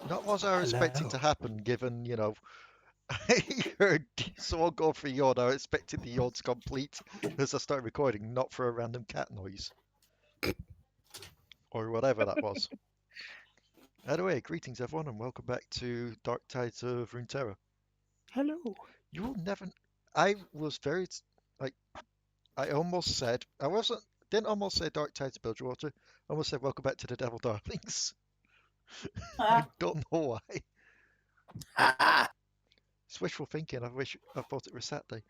Not what I was expecting to happen, given, I heard someone go for a yawn. I expected the yawn to complete as I started recording, not for a random cat noise. Or whatever that was. Anyway, greetings everyone, and welcome back to Tides of Runeterra. Hello. You will never. I was very like I almost said didn't almost say Tides of Bilgewater. I almost said welcome back to the Devil Darlings. I don't know why. It's wishful thinking. I thought it was Saturday.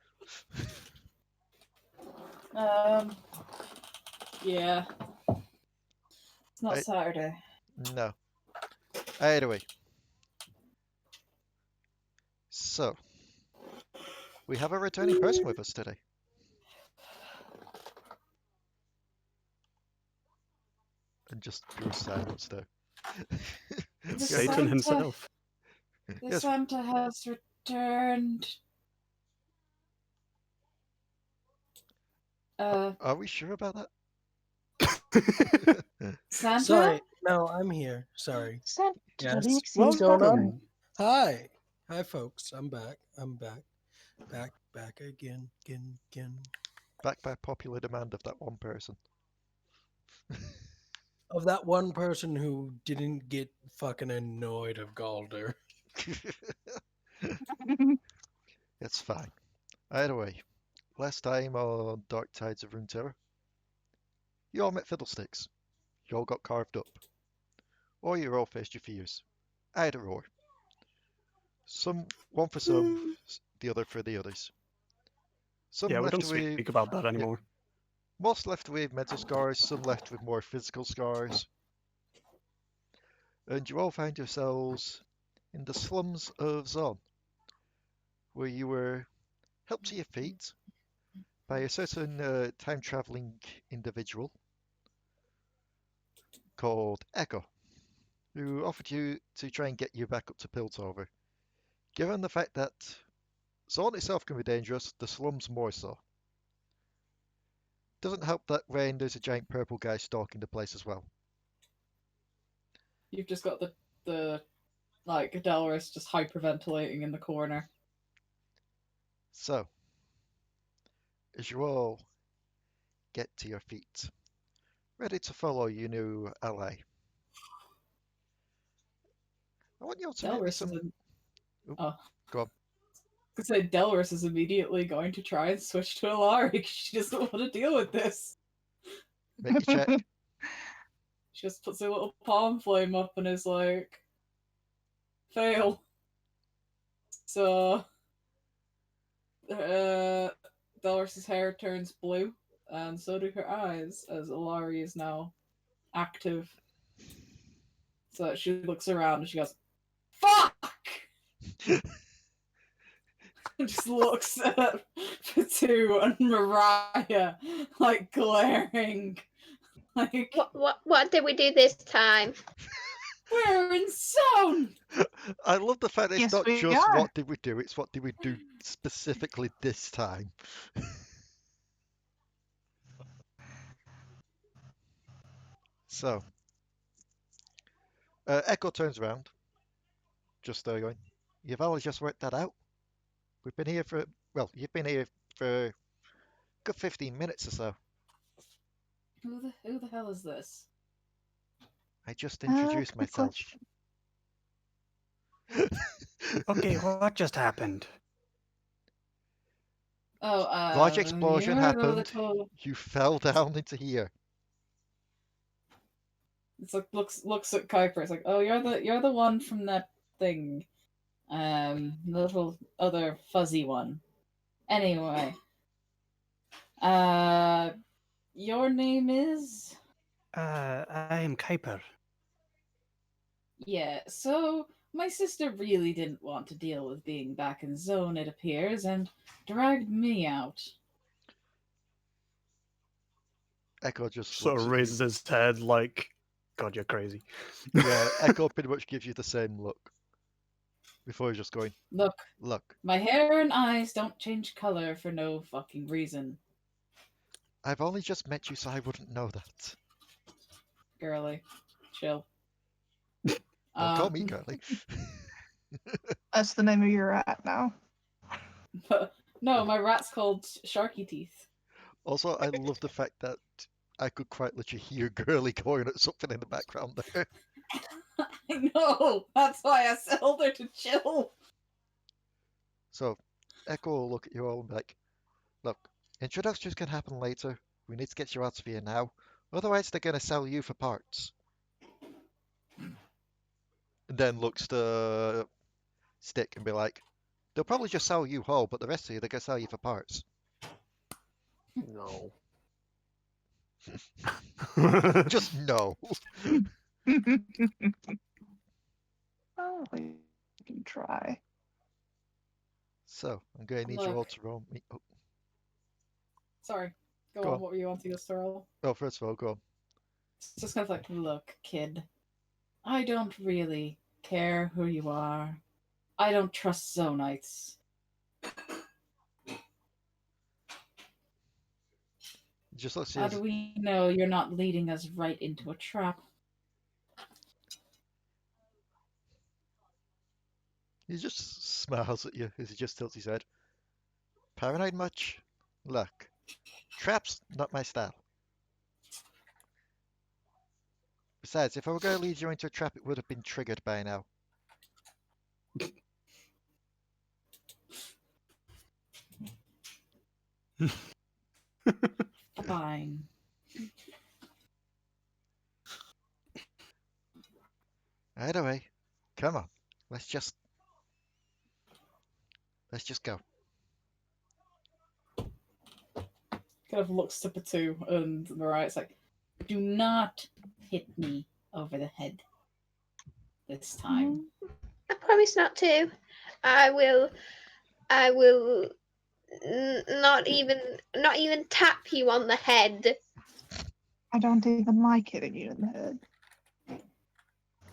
Yeah. It's not I, Saturday. no. Anyway, so we have a returning person with us today. And just pure silence there. Satan himself. The Yes. Santa has returned. Are we sure about that? Santa? Sorry, no, I'm here. Sorry. Santa, Yes. Well What's going on? done. Hi. Hi, folks. I'm back. Back again. Back by popular demand of that one person. Of that one person who didn't get fucking annoyed of Galder. It's fine. Either way, last time on Dark Tides of Runeterra, you all met Fiddlesticks. You all got carved up. Or you all faced your fears. Either or. One for some, the other for the others. Some Yeah, we left don't speak about that anymore. Most left with mental scars, some left with more physical scars. And you all found yourselves in the slums of Zon, where you were helped to your feet by a certain time-traveling individual called Echo, who offered you to try and get you back up to Piltover. Given the fact that Zon itself can be dangerous, the slums more so. Doesn't help that Rain there's a giant purple guy stalking the place as well. You've just got the Delris just hyperventilating in the corner. So, as you all get to your feet, ready to follow your new ally, I want you all to make me Delris some... Oh. Go on. I could say Delris is immediately going to try and switch to Alari because she doesn't want to deal with this. Make your check. She just puts a little palm flame up and is like, fail. So, Delris's hair turns blue, and so do her eyes, as Alari is now active. So she looks around and she goes, fuck! And just looks at Potoo and Mariah, like glaring. Like, What did we do this time? we're in zone! I love the fact that it's Yes, not we just are. what did we do, it's what did we do specifically this time. So, Echo turns around, just going, you've all just worked that out? We've been here for, well, you've been here for a good 15 minutes or so. Who the hell is this? I just introduced Good myself. Okay, what just happened? Oh, Large explosion you're the happened. little... You fell down into here. It's like looks at Kuiper. It's like, oh, you're the one from that thing, the little other fuzzy one. Anyway, your name is? I am Kuiper. Yeah. So my sister really didn't want to deal with being back in zone, it appears, and dragged me out. Echo just Sort looks of at raises you. his head like, God, you're crazy. Yeah, Echo pretty much gives you the same look. Before he's just going, Look, my hair and eyes don't change color for no fucking reason. I've only just met you, so I wouldn't know that. Girly, chill. Don't call me girly. That's the name of your rat now. No, my rat's called Sharky Teeth. Also, I love the fact that I could quite literally hear girly going at something in the background there. I know. That's why I told her to chill. So, Echo will look at you all and be like, look, introductions can happen later. We need to get you out of here now. Otherwise, they're going to sell you for parts. And then looks to Stick and be like, they'll probably just sell you whole, but the rest of you, they're going to sell you for parts. No. Just no. Oh, we can try. So, I'm going to need you all to roll me. Oh, Sorry. Go Go on. on. What were you wanting us to roll? oh, first of all, go on. It's just kind of like, look, kid. I don't really care who you are. I don't trust Zonites. Just let's see. How do we know you're not leading us right into a trap? He just smiles at you as he just tilts his head. Paranoid much? Look, traps, not my style. Besides, if I were going to lead you into a trap, it would have been triggered by now. Fine. Either way, come on, let's just go. Kind of looks to Potoo and Mariah's like, do not hit me over the head this time. I promise not to. I will not even tap you on the head. I don't even like hitting you in the head.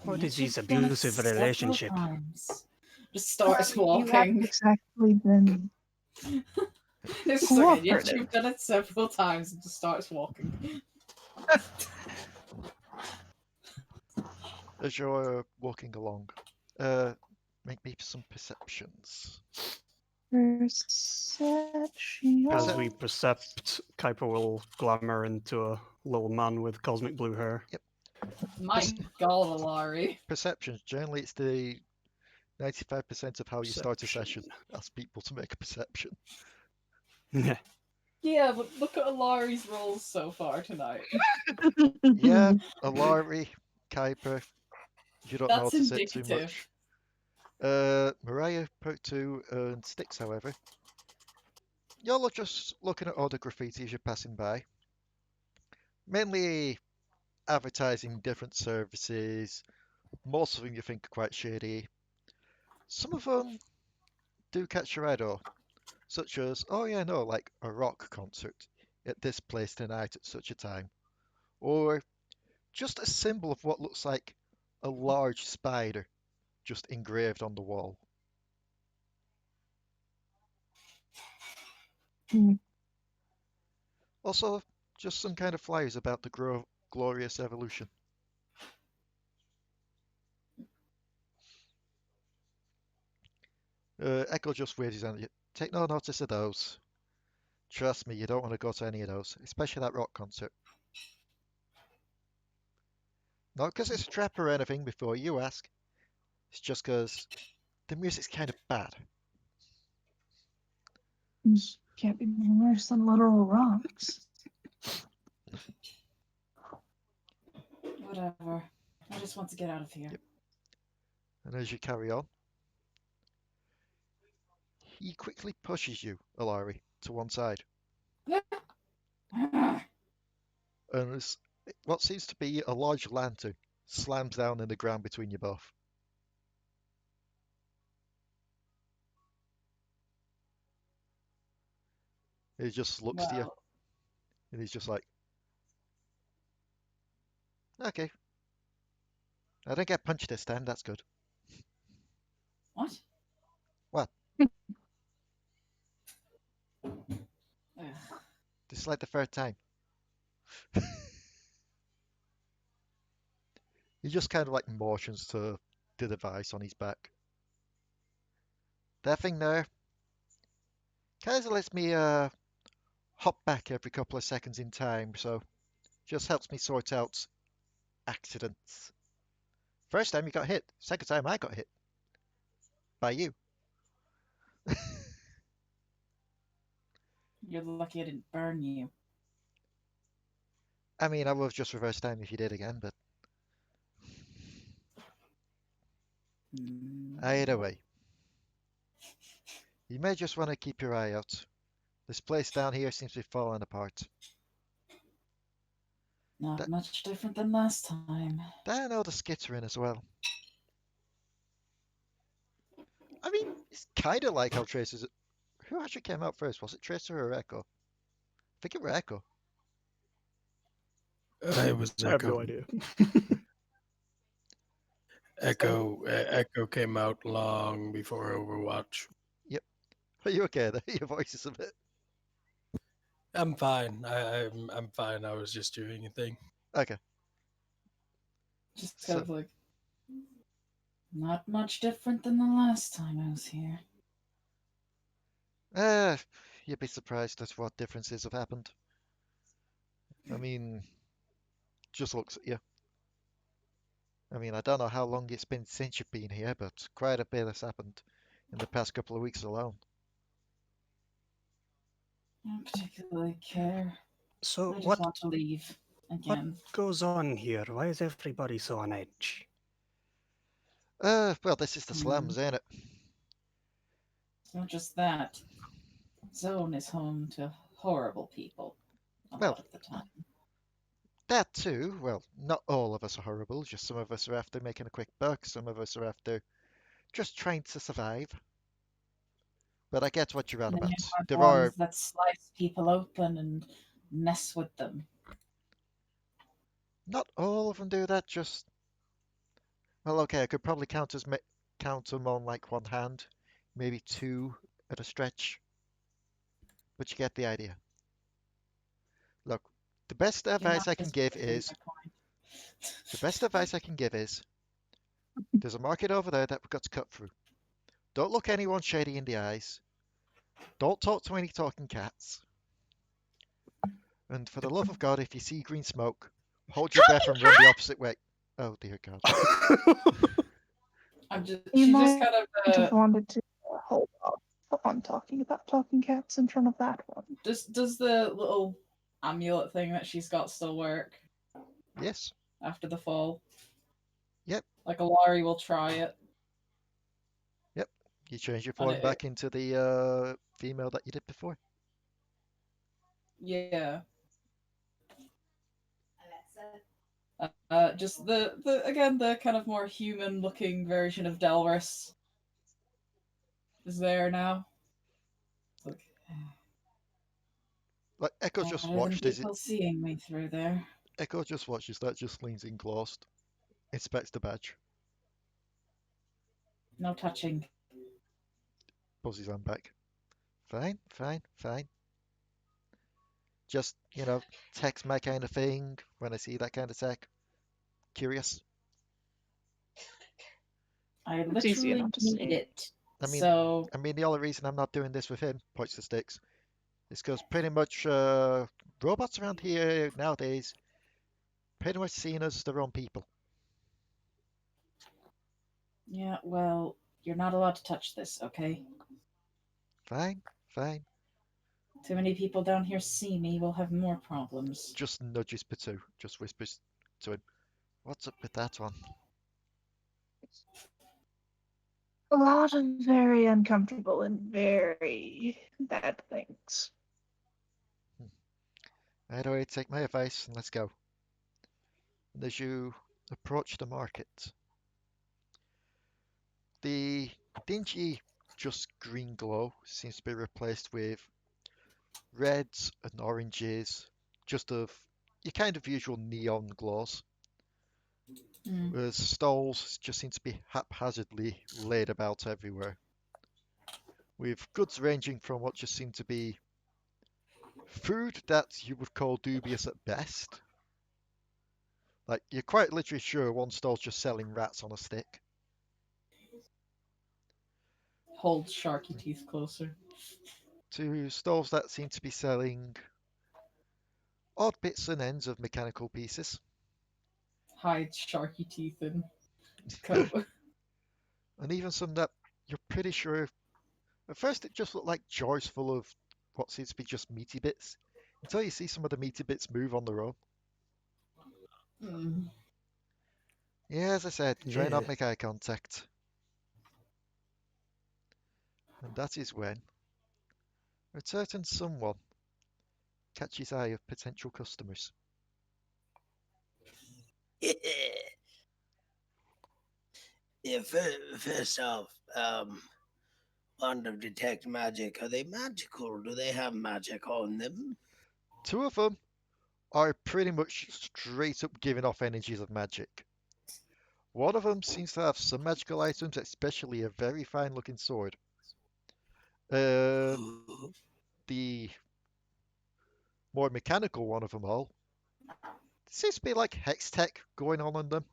What is You've this done it abusive several relationship? times. Just starts You haven't walking. exactly been It's just like, yes, cooperative. you've done it several times and just starts walking. As you're walking along, make me some perceptions. Perception. As we percept, Kuiper will glamour into a little man with cosmic blue hair. My god, Alari. Perceptions, generally it's the 95% of how you start a session. Ask people to make a perception. Yeah. Yeah, but look at Alari's rolls so far tonight. Yeah, Alari, Kuiper, you don't That's notice it too indicative. much. Mariah, Potoo, and Sticks, however. Y'all are just looking at all the graffiti as you're passing by. Mainly advertising different services. Most of them you think are quite shady. Some of them do catch your eye though, such as, oh yeah, no, like a rock concert at this place tonight at such a time. Or just a symbol of what looks like a large spider just engraved on the wall. Hmm. Also, just some kind of flyers about the glorious evolution. Echo just waves his hand at you. Take no notice of those. Trust me, you don't want to go to any of those, especially that rock concert. Not because it's a trap or anything before you ask. It's just because the music's kind of bad. Can't be worse than literal rocks. Whatever. I just want to get out of here. Yep. And as you carry on, he quickly pushes you, Alari, to one side. And what seems to be a large lantern slams down in the ground between you both. He just looks to you, Well, and he's just like, okay. I don't get punched this time, that's good. what? What? Ugh. This is like the third time. He just kind of like motions to the device on his back. That thing there kind of lets me hop back every couple of seconds in time, so just helps me sort out accidents. First time you got hit, second time I got hit by you. You're lucky I didn't burn you. I mean, I would have just reversed time if you did again, but either way. You may just want to keep your eye out. This place down here seems to be falling apart. Not That- much different than last time. I know the skits are in as well. I mean, it's kind of like how Tracer's... Who actually came out first? Was it Tracer or Echo? I think it was Echo. It was I have no Echo. idea. Echo came out long before Overwatch. Are you okay there? Your voice is a bit... I'm fine. I'm fine. I was just doing a thing. Okay. Just So- kind of like, not much different than the last time I was here. You'd be surprised at what differences have happened. I mean, just looks at you. I mean, I don't know how long it's been since you've been here, but quite a bit has happened in the past couple of weeks alone. I don't particularly care. So I just what want to leave again. goes on here? Why is everybody so on edge? Well, this is the slums, ain't it? It's not just that. Zone is home to horrible people a Well- lot of the time. That too. Well, not all of us are horrible. Just some of us are after making a quick buck. Some of us are after just trying to survive. But I get what you're on And then about. you have There ones are that slice people open and mess with them. not all of them do that. Just well, okay. I could probably count them on like one hand, maybe two at a stretch. But you get the idea. Look, the best You're advice not I can just give proving is my point. the best advice I can give is there's a market over there that we've got to cut through. Don't look anyone shady in the eyes. Don't talk to any talking cats. And for the love of God, if you see green smoke, hold your breath and run the opposite way. Oh dear God. I'm just, You she just might kind I just of wanted to hold off on talking about talking cats in front of that one. does the little amulet thing that she's got still work Yes. after the fall? Yep. Like Alari will try it. You change your And form it- back into the female that you did before. Yeah. Just the again the kind of more human looking version of Delris is there now. It's like, Like Echo just better than watched as people seeing me through there. Echo just watches that, just leans in close, inspects the badge, No touching. pulls his hand back. Fine, fine, fine. Just, text my kind of thing when I see that kind of tech. Curious. I It's easy literally enough to need see. it. I mean, So the only reason I'm not doing this with him, points to sticks, is because pretty much robots around here nowadays pretty much seen as their own people. yeah, well, you're not allowed to touch this, okay? Fine, fine. Too many people down here see me, we'll have more problems. Just nudges Potoo, just whispers to him, "What's up with that one?" A lot of very uncomfortable and very bad things. Anyway, take my advice and let's go. And as you approach the market, the dingy, just green glow seems to be replaced with reds and oranges, just of your kind of usual neon glows. Mm. Whereas stalls just seem to be haphazardly laid about everywhere, with goods ranging from what just seem to be food that you would call dubious at best. Like, you're quite literally sure one stall's just selling rats on a stick. holds sharky teeth closer. To stalls that seem to be selling odd bits and ends of mechanical pieces. Hides sharky teeth in coat. And even some that you're pretty sure. At first, it just looked like jars full of what seems to be just meaty bits, until you see some of the meaty bits move on their own. Hmm. Yeah, as I said, try not Yeah. make eye contact. And that is when a certain someone catches eye of potential customers. Yeah, first off, wand of detect magic. Are they magical? Do they have magic on them? Two of them are pretty much straight up giving off energies of magic. One of them seems to have some magical items, especially a very fine looking sword. Ooh. The more mechanical one of them all seems to be like hex tech going on in them.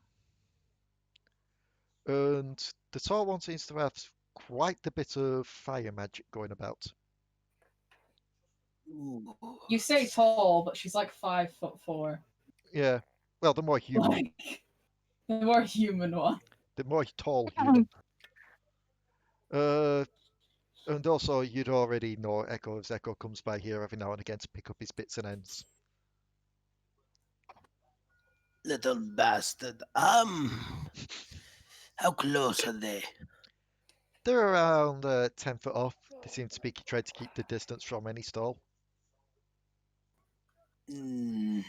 And the tall one seems to have quite a bit of fire magic going about. Ooh. You say tall, but she's like 5'4". Yeah, well, the more human, Like the more human one. the more tall human. And also, you'd already know Echo as Echo comes by here every now and again to pick up his bits and ends. Little bastard. How close are they? They're around 10 foot off. They seem to be trying to keep the distance from any stall. Mm.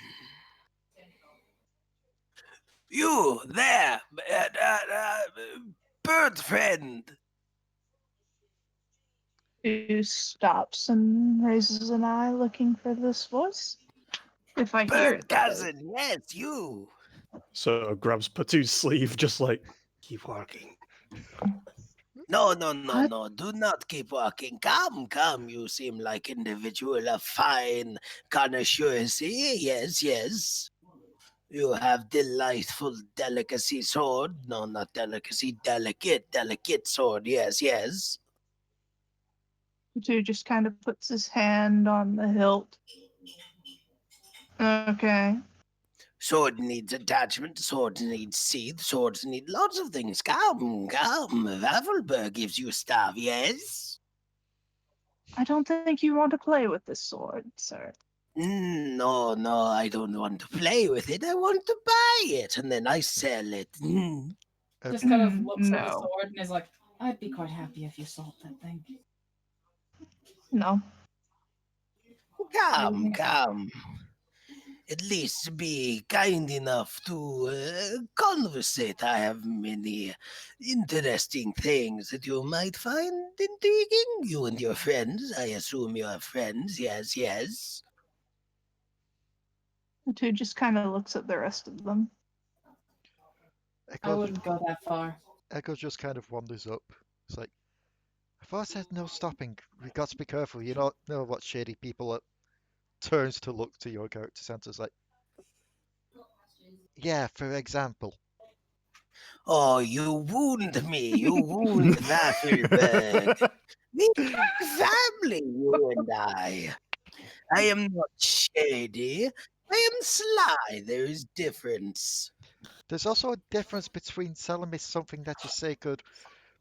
You there, bird friend. Who stops and raises an eye looking for this voice? If I hear Bird it, that is. cousin, yes, you. So grabs Potoo's sleeve, just like, keep walking. No, What? no. Do not keep walking. Come. You seem like individual of fine connoisseurs. Yes. You have delightful delicacy sword. No, not delicacy, delicate sword. Yes. Two just kind of puts his hand on the hilt. Okay. Sword needs attachment, sword needs sheath, swords need lots of things. Come. Wafelberg gives you stuff, yes? I don't think you want to play with this sword, sir. No, I don't want to play with it. I want to buy it, and then I sell it. Just kind of Mm, looks at the no. sword and is like, I'd be quite happy if you sold that thing. No. Come. At least be kind enough to conversate. I have many interesting things that you might find intriguing. You and your friends. I assume you have friends. Yes. The two just kind of looks at the rest of them. I wouldn't go that far. Echo just kind of wanders up. It's like, I thought I said no stopping. We got to be careful. You know what shady people are. Turns to look to your character Santa's like, yeah, for example. Oh, you wound me. You wound Wafelberg. We are family, you and I. I am not shady. I am sly. There is difference. There's also a difference between telling me something that you say could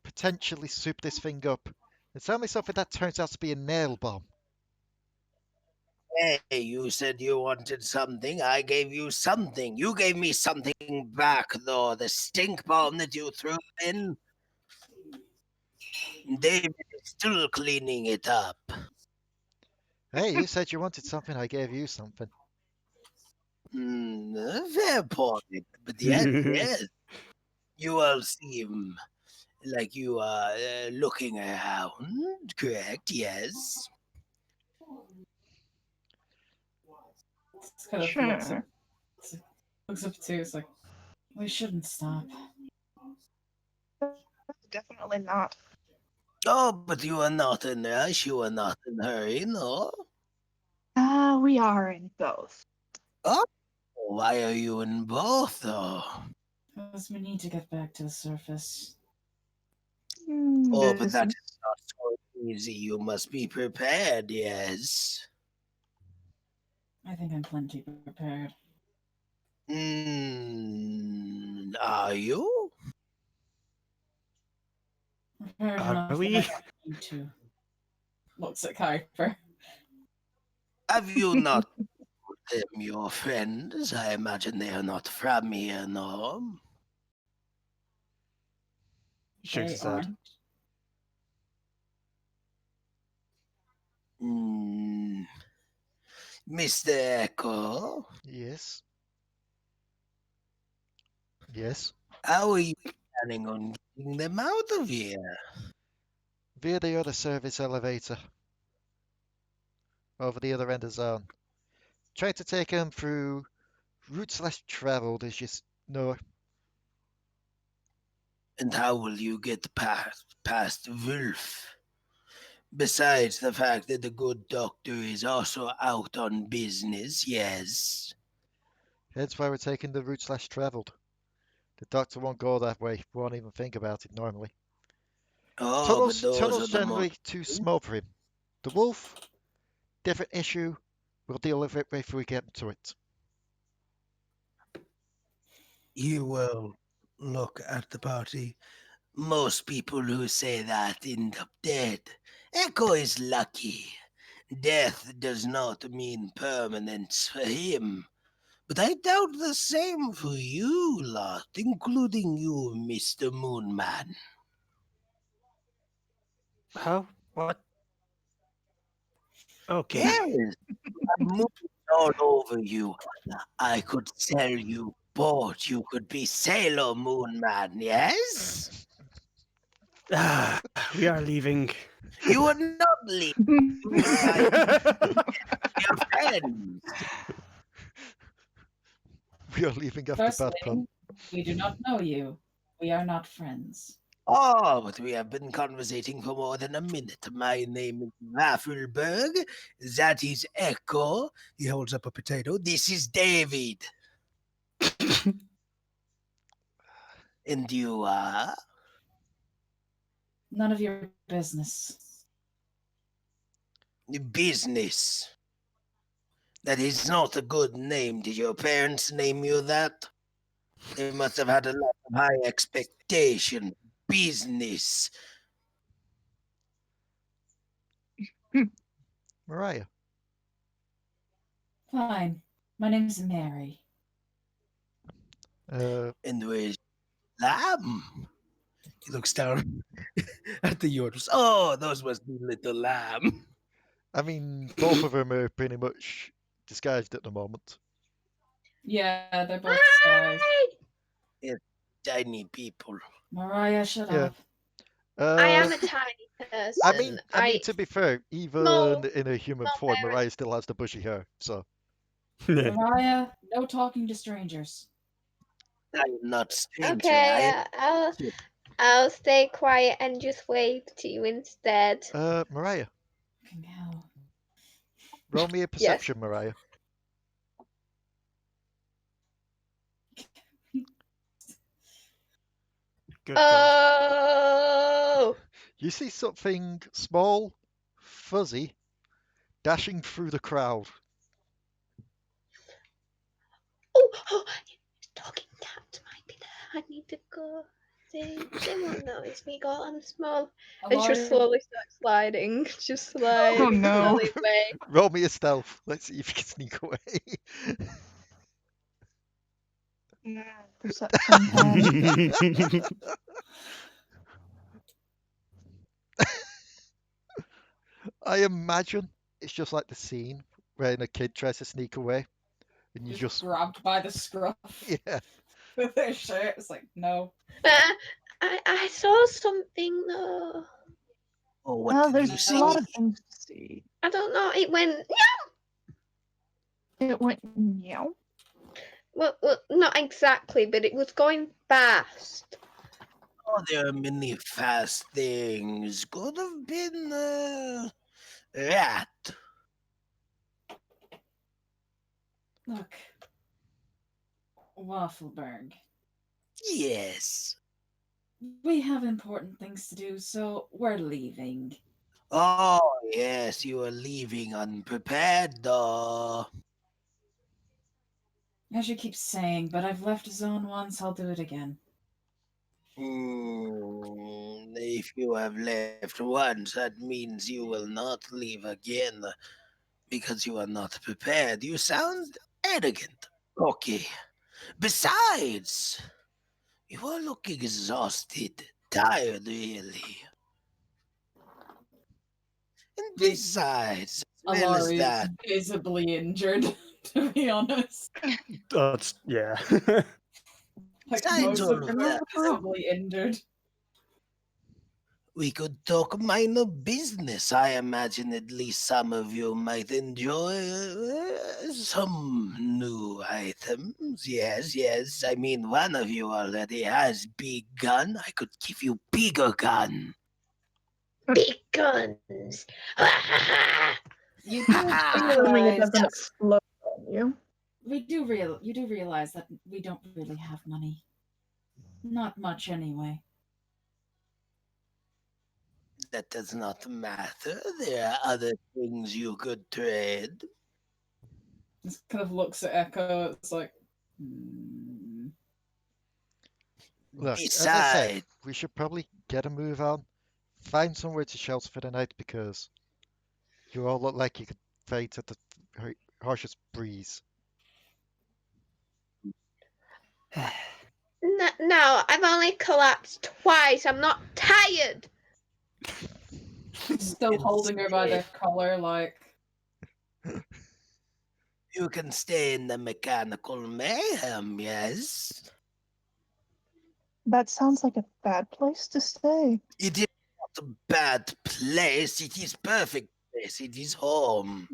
potentially soup this thing up and tell me something that turns out to be a nail bomb. Hey, you said you wanted something. I gave you something. You gave me something back, though. The stink bomb that you threw in. David is still cleaning it up. Hey, you said you wanted something, I gave you something. Fair point. But yes. You all seem like you are looking around, correct? Yes. Just kind of Sure. looks up to you. It's like, we shouldn't stop. Definitely not. Oh, but you are not in a rush. You are not in a hurry, no? We are in both. Oh, why are you in both, though? Because we need to get back to the surface. Oh, but that Business. is not easy. You must be prepared, yes. I think I'm plenty prepared. Are you? Prepared Are enough we? that I want you to. Looks at Kuiper. Have you not told them your friends? I imagine they are not from here, no? Shakes They his head. aren't. Mr. Echo, Yes. Yes. how are you planning on getting them out of here? Via the other service elevator. Over the other end of zone. Try to take them through routes less traveled, as you know. And how will you get past Wolf? Besides the fact that the good doctor is also out on business, yes. Hence why we're taking the routes less traveled. The doctor won't go that way. Won't even think about it normally. Oh, but those Tunnels are the generally too small for him. The wolf, different issue. We'll deal with it if we get to it. You will look at the party. Most people who say that end up dead. Echo is lucky. Death does not mean permanence for him. But I doubt the same for you lot, including you, Mr. Moonman. How? What? Okay. Yes, I'm moving all over you. I could sell you boat. You could be Sailor Moonman, yes? We are leaving. You are not leaving. You will buy your friends. We are leaving after bad Firstly, pun. we do not know you. We are not friends. Oh, but we have been conversating for more than a minute. My name is Raffelberg. That is Echo. He holds up a potato. This is David. And you are? None of your business. Business. That is not a good name. Did your parents name you that? They must have had a lot of high expectation. Business. Mariah. Fine. My name's Mary. And where's Lamb? He looks down at the Yordles. Oh, those must be little Lamb. I mean, both of them are pretty much disguised at the moment. Yeah, they're both guys. Tiny people. Mariah, shut Yeah. up. I am a tiny person. I mean, to be fair, even No, in a human not form, very. Mariah still has the bushy hair. So Mariah, no talking to strangers. I'm not stranger. Okay, I'll stay quiet and just wave to you instead. Mariah, Fucking hell. roll me a perception, Mariah. Good God. Oh, You see something small, fuzzy, dashing through the crowd. oh, talking cats might be there. I need to go. They won't notice me. Go on small. And she'll Alari, slowly start sliding. Just slide Oh, no. slowly away. Roll me a stealth. Let's see if you can sneak away. Perception 10. I imagine it's just like the scene when a kid tries to sneak away, and you just grabbed by the scruff yeah. with their shirt. It's like, no. I saw something though. Oh, what Well, did there's you a see? lot of things to see. I don't know. It went. It went meow. Well, not exactly, but it was going fast. Oh, there are many fast things. Could have been a rat. Look. Waffleberg. Yes. We have important things to do, so we're leaving. Oh, yes, you are leaving unprepared, though. As you keep saying, but I've left a zone once, I'll do it again. If you have left once, that means you will not leave again because you are not prepared. You sound arrogant. Okay. Besides, you are looking exhausted, tired, really. And besides, as well as Alari is that, visibly injured, to be honest. That's yeah. Like besides most all of of them that, are visibly injured. we could talk minor business. I imagine at least some of you might enjoy some new items. Yes, yes. I mean, one of you already has big gun. I could give you bigger gun. Big guns. You do Assuming it realize doesn't explode on you. you do realize that we don't really have money. Not much anyway. That does not matter. There are other things you could trade. Just kind of looks at Echo, it's like hmm. Look, as I said, Besides, we should probably get a move on. Find somewhere to shelter for the night because you all look like you could fight at the harshest breeze. No, I've only collapsed twice. I'm not tired. Still holding her by the collar, like you can stay in the mechanical mayhem, yes? That sounds like a bad place to stay. It is not a bad place. It is perfect place. It is home.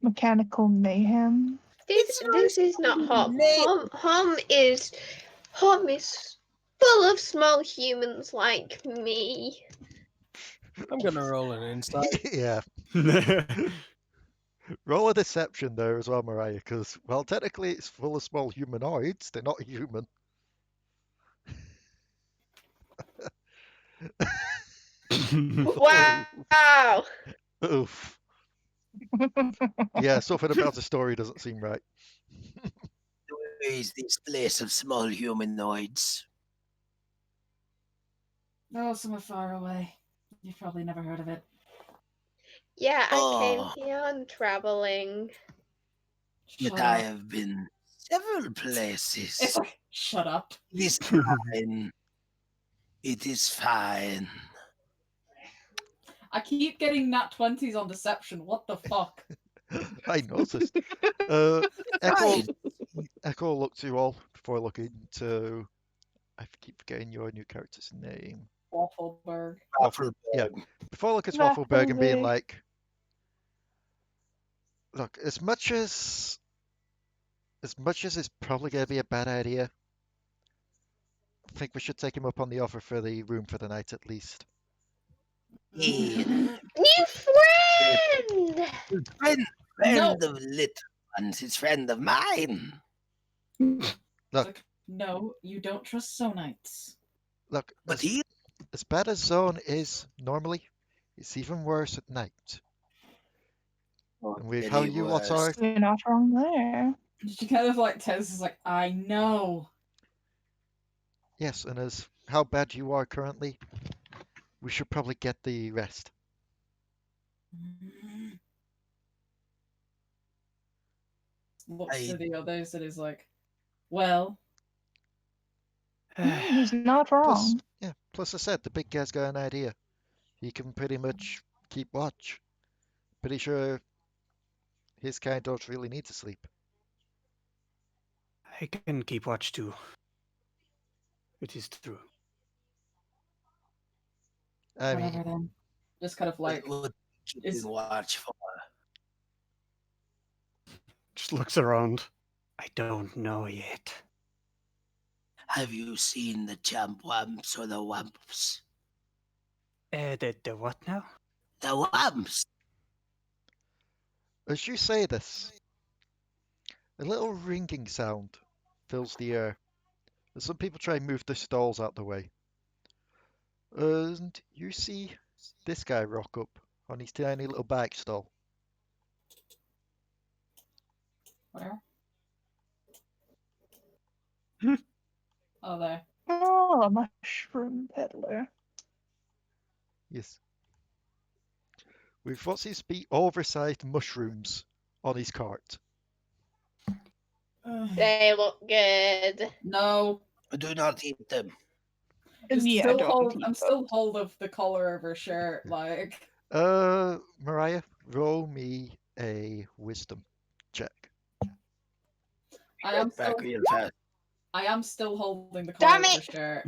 Mechanical mayhem. This is not home. Nay. Home is full of small humans like me. I'm gonna roll an insight. Yeah, roll a deception there as well, Mariah, because, well, technically it's full of small humanoids. They're not human. Wow. Oof. Yeah, something about the story doesn't seem right. Where is this place of small humanoids? oh, somewhere far away. You've probably never heard of it. Yeah, I Oh. came here on traveling. Shut But I up. have been several places. It's like shut up. It is fine. It is fine. I keep getting nat 20s on deception. What the fuck? I noticed. Echo, Right. Echo looked to you all before looking to. I keep forgetting your new character's name. Waffleberg. Yeah, before looking to Waffleberg and being Waffleberg. like, look, as much as it's probably going to be a bad idea, I think we should take him up on the offer for the room for the night at least. Yeah. New friend! Friend No. of little ones is friend of mine. It's Look, like, no, you don't trust Sonites. look, But he as bad as Zone is normally, it's even worse at night. And with how Very you lot are, worse. You're not wrong there. She kind of like Tez is like, I know. yes, and as how bad you are currently, we should probably get the rest. Looks I- to the others and is like, well, He's not Plus, wrong. yeah, plus I said the big guy's got an idea. He can pretty much keep watch. Pretty sure his kind don't really need to sleep. I can keep watch too. It is true. I whatever mean, then. Just kind of like, would is- keeping watch for. Just looks around. I don't know yet. Have you seen the champ wamps or the wamps? The what now? The wamps. as you say this, a little ringing sound fills the air as some people try and move their stalls out the way. And you see this guy rock up on his tiny little bike stall. Where? Hmm. Oh, there. Oh, a mushroom peddler. Yes. With what seems to be oversized mushrooms on his cart. They look good. No. Do not eat them. Just Yeah, still don't hold. eat I'm still those. hold of the collar of her shirt. Like Mariah, roll me a wisdom check. I am Back still. real fast. I am still holding the collar Damn of her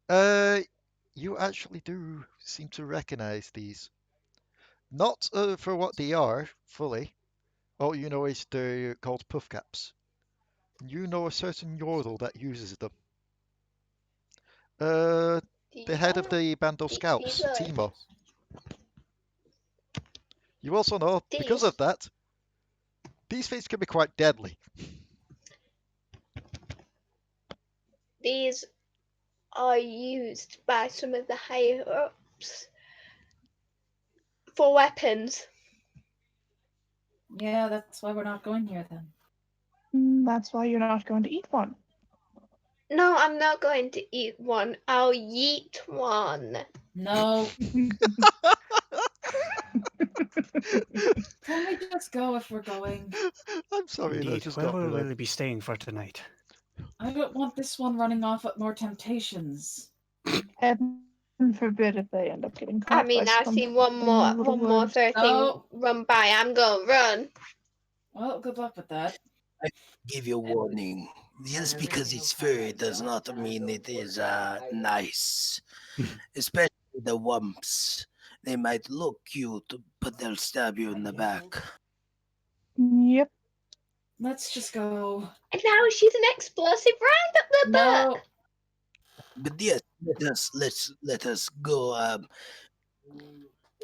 it! shirt. You actually do seem to recognize these. Not for what they are, fully. All you know is they're called puff caps. You know a certain Yordle that uses them. The head of the Bandle Scouts, These are- Timo. You also know, because These? of that, these things can be quite deadly. These are used by some of the higher ups for weapons. Yeah, that's why we're not going here then. That's why you're not going to eat one. No, I'm not going to eat one. I'll yeet one. No. Can we just go if we're going? I'm sorry, that Indeed. just Where got me will there. we be staying for tonight? I don't want this one running off at more temptations. Heaven forbid if they end up getting caught. I mean, by I see one something more, a little one more worse. third thing No. run by. I'm gonna run. Well, good luck with that. Give you warning. Just because it's furry does not mean it is nice. Especially the wumps. They might look cute, but they'll stab you in the back. Yep. Let's just go. And now she's an explosive round up the butt. No. But yes, let us go.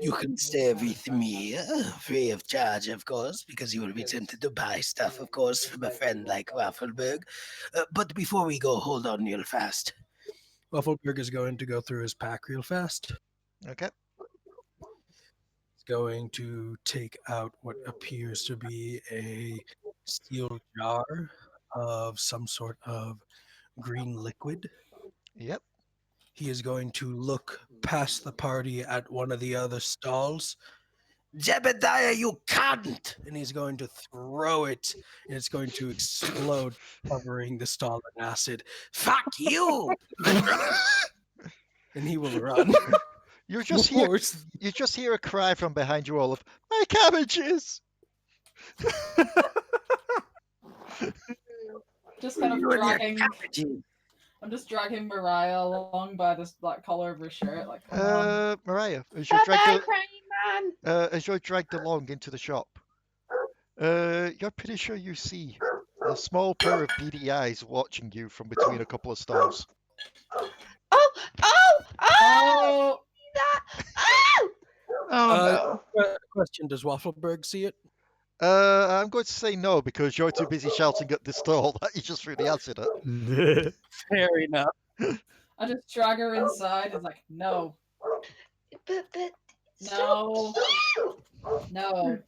You can stay with me, free of charge, of course, because you will be tempted to buy stuff, of course, from a friend like Waffelberg. But before we go, hold on real fast. Waffelberg is going to go through his pack real fast. Okay. He's going to take out what appears to be a steel jar of some sort of green liquid. Yep. He is going to look past the party at one of the other stalls, Jebediah, you can't! and he's going to throw it, and it's going to explode, covering the stall in acid. Fuck you! And he will run. You just hear towards- you just hear a cry from behind you all of my cabbages. Just kind of You and your dragging. cabbages. I'm just dragging Mariah along by this black collar of her shirt. Like, come on. Mariah, Bye bye, crying man. as you're dragged along into the shop, you're pretty sure you see a small pair of beady eyes watching you from between a couple of stalls. Oh! Oh! That! Oh! Oh Question: does Waffelberg see it? I'm going to say no because you're too busy shouting at the stall that you just threw the acid at. Fair enough. I just drag her inside. It's like, no, But no, no.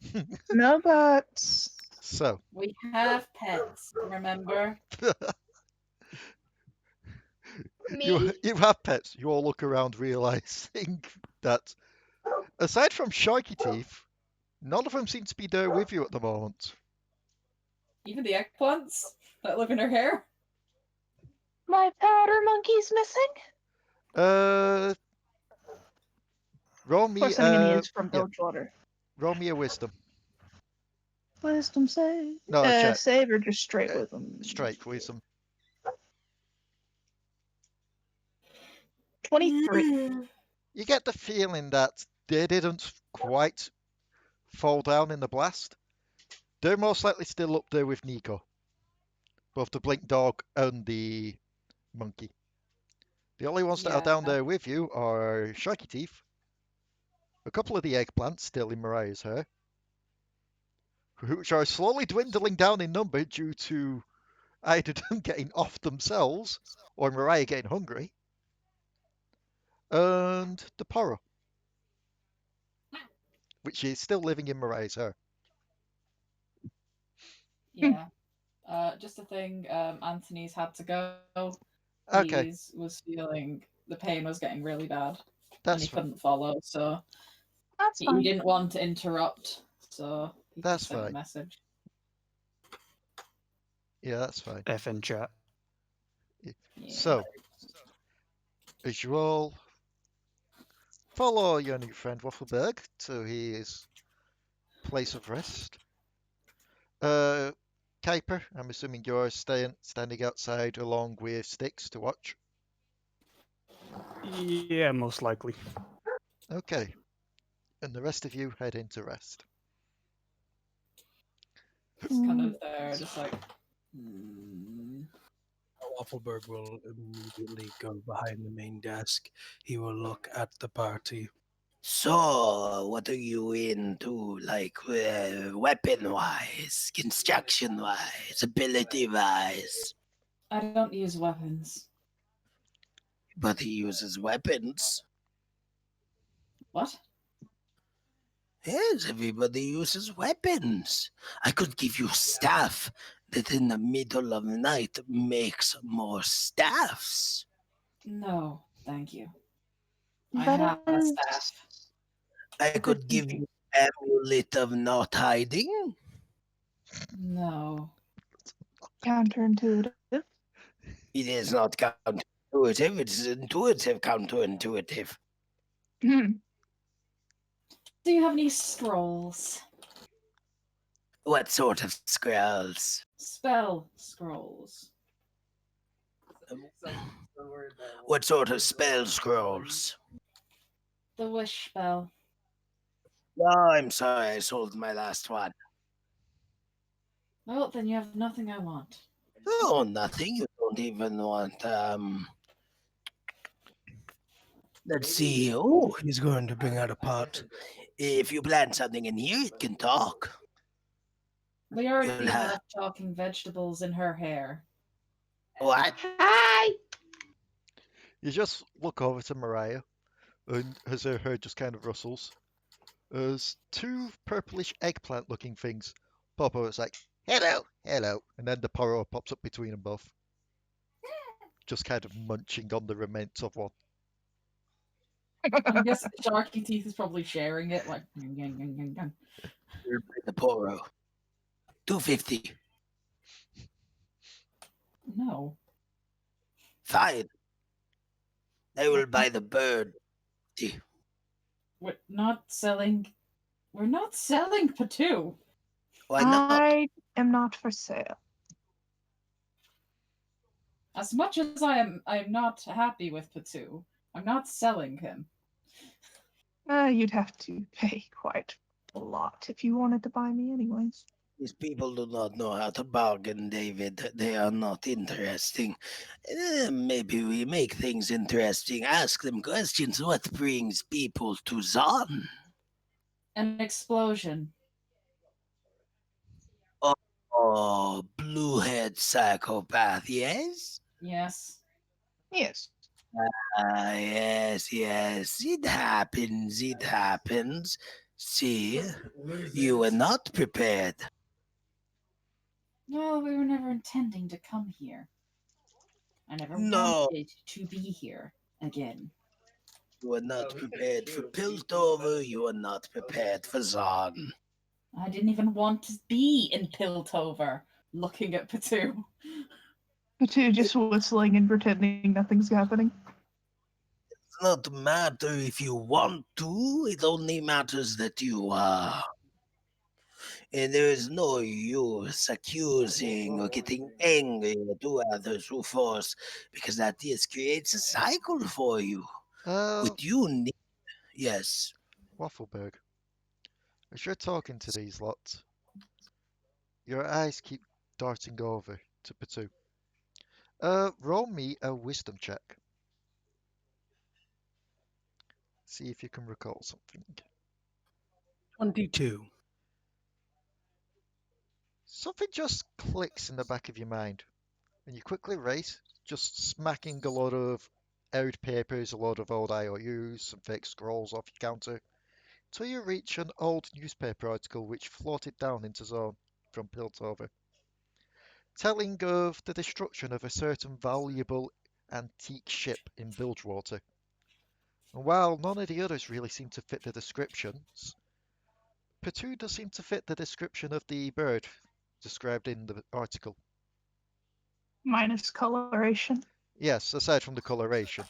no buts. So, We have pets, remember? me. you have pets. You all look around realizing that aside from Sharky Teeth, none of them seem to be there with you at the moment. Even the eggplants that live in her hair? My powder monkey's missing. Roll Of me course, I'm gonna use from Bilgewater. roll me a wisdom. Wisdom save. No, check. Save or just straight wisdom? Straight wisdom. 23. You get the feeling that they didn't quite fall down in the blast. They're most likely still up there with Nico. Both the blink dog and the monkey. The only ones that are down Yeah. there with you are Sharky Teeth, a couple of the eggplants still in Mariah's hair, which are slowly dwindling down in number due to either them getting off themselves or Mariah getting hungry, and the Poro. which is still living in Mariah's hair. Yeah. Just a thing. Anthony's had to go. Okay, He was feeling the pain was getting really bad, and that's he couldn't follow, so That's he fine. didn't want to interrupt, so he That's just sent a fine. message. Yeah, that's fine. F in chat. Yeah. So, as you all follow your new friend Waffleberg to his place of rest, Kuiper, I'm assuming you're standing outside along with Sticks to watch. Yeah, most likely. Okay, and the rest of you head into rest. Just kind of there, just like. "Hmm." Waffleberg will immediately go behind the main desk. He will look at the party. So, what are you into, like, weapon-wise, construction-wise, ability-wise? I don't use weapons. But he uses weapons. What? Yes, everybody uses weapons. I could give you staff that in the middle of the night makes more staffs. No, thank you. I That have a is staff. I could give you amulet of not hiding. No. counterintuitive. It is not counterintuitive, it is intuitive counterintuitive. Hmm. Do you have any scrolls? What sort of scrolls? Spell scrolls. What sort of spell scrolls? The wish spell. Oh, I'm sorry, I sold my last one. Well, then you have nothing I want. Oh, nothing. You don't even want, let's see. Oh, He's going to bring out a pot. if you plant something in here, it can talk. We already You'll have- have talking vegetables in her hair. What? Hi! You just look over to Mariah, and as her hair just kind of rustles, there's two purplish eggplant-looking things pop up. It's like, hello, hello, and then the Poro pops up between them both, just kind of munching on the remains of one. I guess Sharky Teeth is probably sharing it, like. The Poro. 250. No. Fine. I will buy the bird. We're not selling. We're not selling Potoo. Why not? I am not for sale. As much as I'm not happy with Potoo, I'm not selling him. You'd have to pay quite a lot if you wanted to buy me, anyways. These people do not know how to bargain, David. They are not interesting. Maybe we make things interesting. Ask them questions. What brings people to Zon? An explosion. Oh, blue-haired psychopath, yes? Yes. Yes. Yes, yes. It happens, it happens. See, you were not prepared. Well, we were never intending to come here. I never No. wanted to be here again. You were not prepared for Piltover, you were not prepared for Zon. I didn't even want to be in Piltover looking at Potoo. The two just whistling and pretending nothing's happening. It does not matter if you want to, it only matters that you are. And there is no use accusing or getting angry to others who force, because that just creates a cycle for you. What you need, yes. Waffleberg, as you're talking to these lots, your eyes keep darting over to Potoo. Roll me a wisdom check. See if you can recall something. 22. Something just clicks in the back of your mind, and you quickly race, just smacking a lot of aired papers, a lot of old IOUs, some fake scrolls off your counter. till you reach an old newspaper article which floated down into zone from Piltover, telling of the destruction of a certain valuable antique ship in Bilgewater. And while none of the others really seem to fit the descriptions, Potoo does seem to fit the description of the bird described in the article. Minus coloration. Yes, aside from the coloration.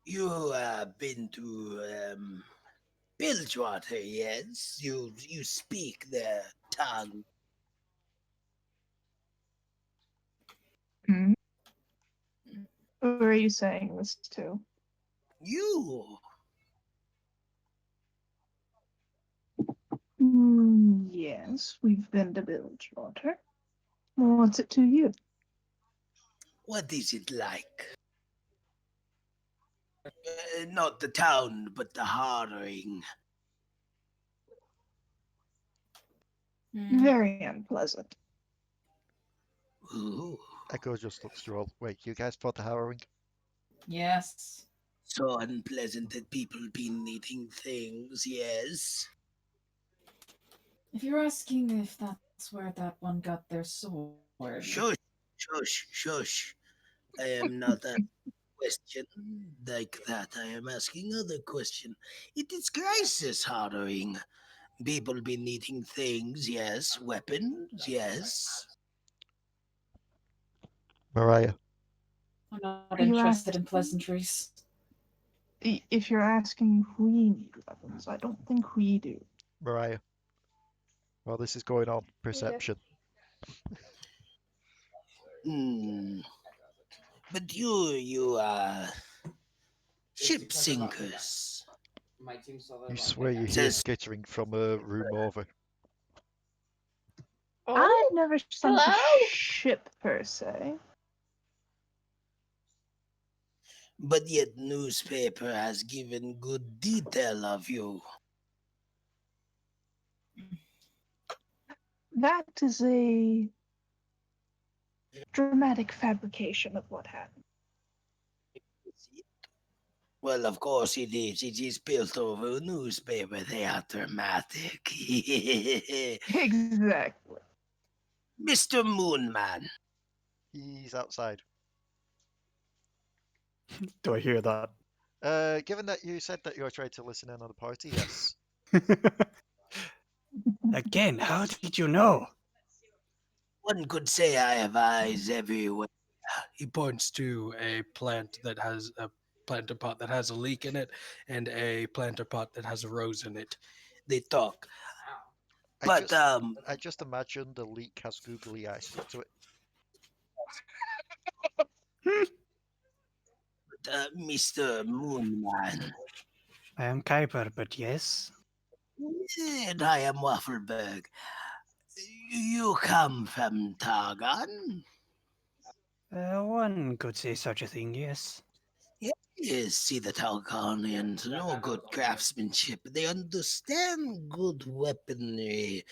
You have been to Bilgewater, yes? You speak their tongue. Hmm? Who are you saying this to? You. Yes, we've been to Bilgewater. What's it to you? What is it like? Not the town, but the harrowing. Very unpleasant. Ooh. Echo just looks through all. Wait, you guys fought the harrowing? Yes. So unpleasant that people be needing things, yes? If you're asking if that's where that one got their sword. Shush, shush, shush. I am not a question like that. I am asking other question. It is crisis harrowing. People be needing things, yes. Weapons, yes. Mariah. I'm not Are you interested in asking- pleasantries. If you're asking if we need weapons, I don't think we do. Mariah. While this is going on, perception. Hmm. But you are ship sinkers. You swear you hear Says- skittering from a room over. I've never sunk a hello? ship per se. But yet newspaper has given good detail of you. That is a dramatic fabrication of what happened. Well, of course it is. It is built over a newspaper. They are dramatic. Exactly. Mr. Moonman. He's outside. Do I hear that? Given that you said that you're trying to listen in on the party, yes. Again, how did you know? One could say I have eyes everywhere. He points to a plant that has a planter pot that has a leak in it and a planter pot that has a rose in it. They talk. I But just, I just imagine the leak has googly eyes stuck to it. Mr. Moonman. I am Kuiper, but yes. And I am Waffleberg. You come from Targon? One could say such a thing, yes. Yes, see the Targonians, no good craftsmanship. They understand good weaponry.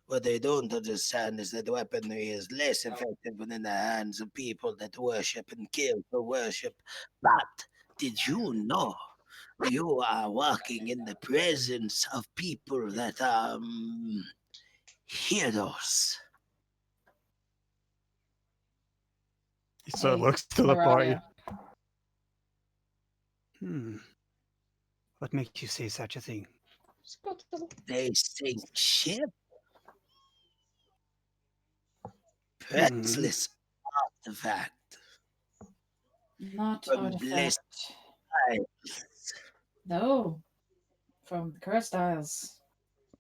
What they don't understand is that weaponry is less effective when in the hands of people that worship and kill for worship. But did you know you are walking in the presence of people that are heroes? He sort of Hey, looks to the party. Mariah. What makes you say such a thing? They sink ship. Priceless artifact. Not From artifact. blessed eyes. No. From the Cursed Isles.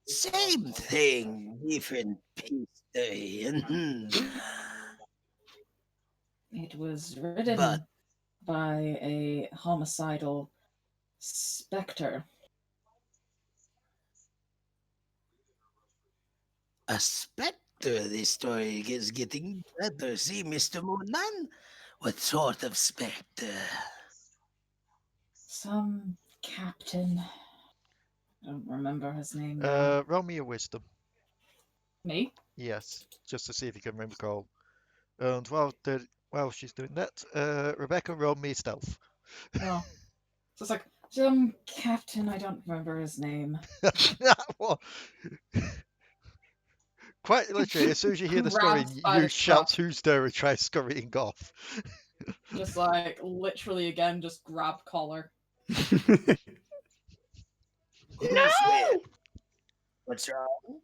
Same thing, different history. It was written But- by a homicidal spectre. A specter. This story is getting better. See, Mr. Moonman? What sort of specter? Some captain. I don't remember his name now. Roll me a wisdom. Me? Yes, just to see if you can recall. And while while she's doing that, Rebecca, roll me stealth. Oh. So it's like, some captain, I don't remember his name. Well, quite literally, as soon as you hear the scurrying, Grabs by you the shout scruff. who's there and try scurrying off. Just like, literally again, just grab collar. Who's No! where? What's wrong?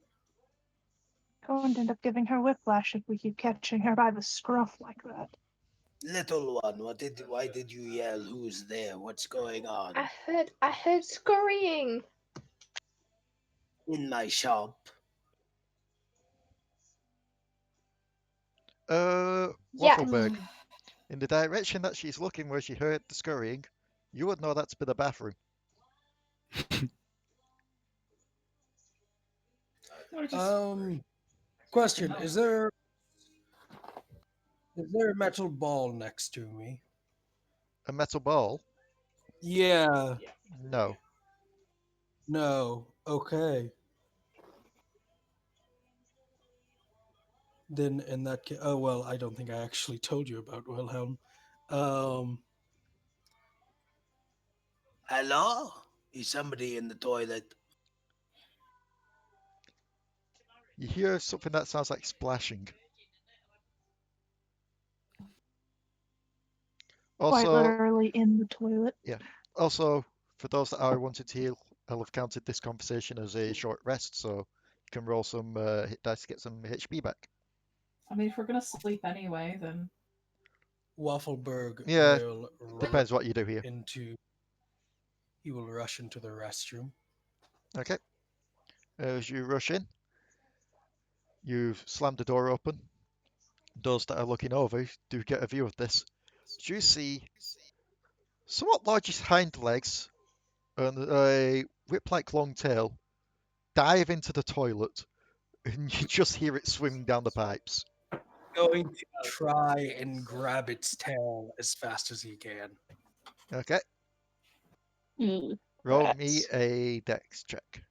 Going to end up giving her whiplash if we keep catching her by the scruff like that. Little one, why did you yell? Who's there? What's going on? I heard scurrying. In my shop. Yeah. Waffleberg, in the direction that she's looking where she heard the scurrying, you would know that's been the bathroom. Question: Is there a metal ball next to me? A metal ball? Yeah. No. No. Okay. Then in that case, oh well, I don't think I actually told you about Wilhelm. Hello? Is somebody in the toilet? You hear something that sounds like splashing. Quite Also, literally in the toilet. also, for those that are wanting to heal, I'll have counted this conversation as a short rest, so you can roll some hit dice to get some HP back. I mean, if we're gonna sleep anyway, then Waffleberg Yeah, will Depends what you do here. he will rush into the restroom. Okay. As you rush in, you've slammed the door open. Those that are looking over do get a view of this. Do you see somewhat large hind legs and a whip-like long tail dive into the toilet, and you just hear it swimming down the pipes. Going to try and grab its tail as fast as he can. Okay. Roll me a dex check.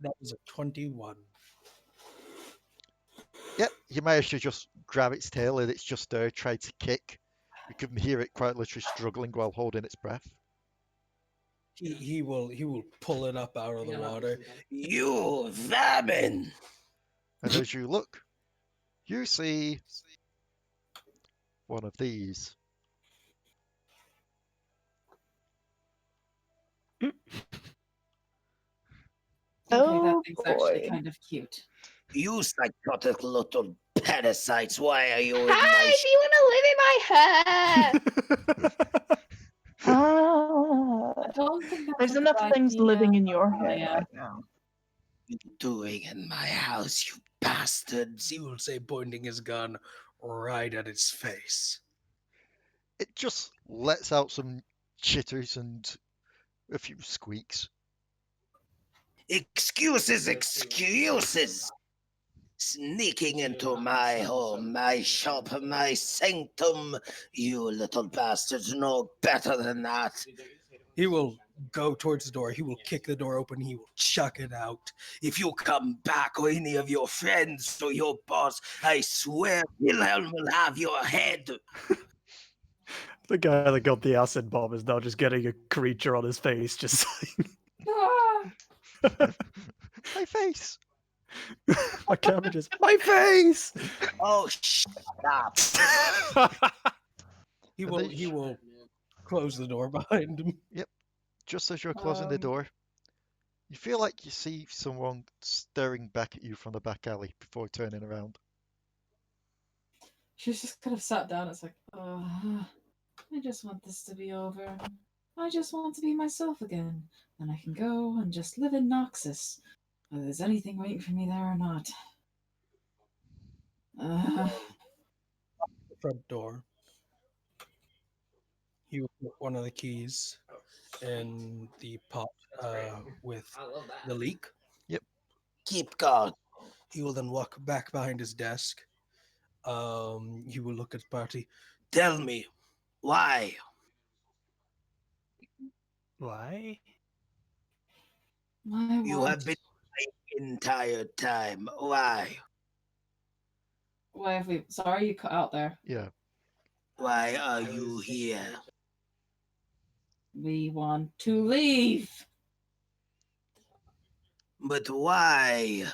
That was a 21. Yep, you managed to just grab its tail and it's just there trying to kick. You can hear it quite literally struggling while holding its breath. He will pull it up out of the water. You vermin! And as you look, you see one of these. okay, that Oh, thing's actually boy. kind of cute. You psychotic little parasites, why are you in Hi, my do you want to live in my hair? Ah, I don't think that's there's a enough good things idea. living in your head Yeah. right now. doing in my house, you bastards? He will say, pointing his gun right at its face. It just lets out some chitters and a few squeaks. Excuses, excuses! Sneaking into my home, my shop, my sanctum. You little bastards know better than that. He will go towards the door. He will kick the door open. He will chuck it out. If you come back or any of your friends or your boss, I swear Wilhelm will have your head. The guy that got the acid bomb is now just getting a creature on his face, just Ah! My face! my camera just my face. Oh, stop. He And will they he sh- will close the door behind him. Just as you're closing the door, you feel like you see someone staring back at you from the back alley before turning around. She's just kind of sat down. It's like, I just want this to be over. I just want to be myself again. Then I can go and just live in Noxus, whether there's anything waiting for me there or not. The front door. He will put one of the keys in the pot with the leak. Keep guard. He will then walk back behind his desk. He will look at the party. Tell me, why? Why? I You want... have been the entire time. Why? Why have we... Sorry, you cut out there. Yeah. Why are you here? We want to leave. But why?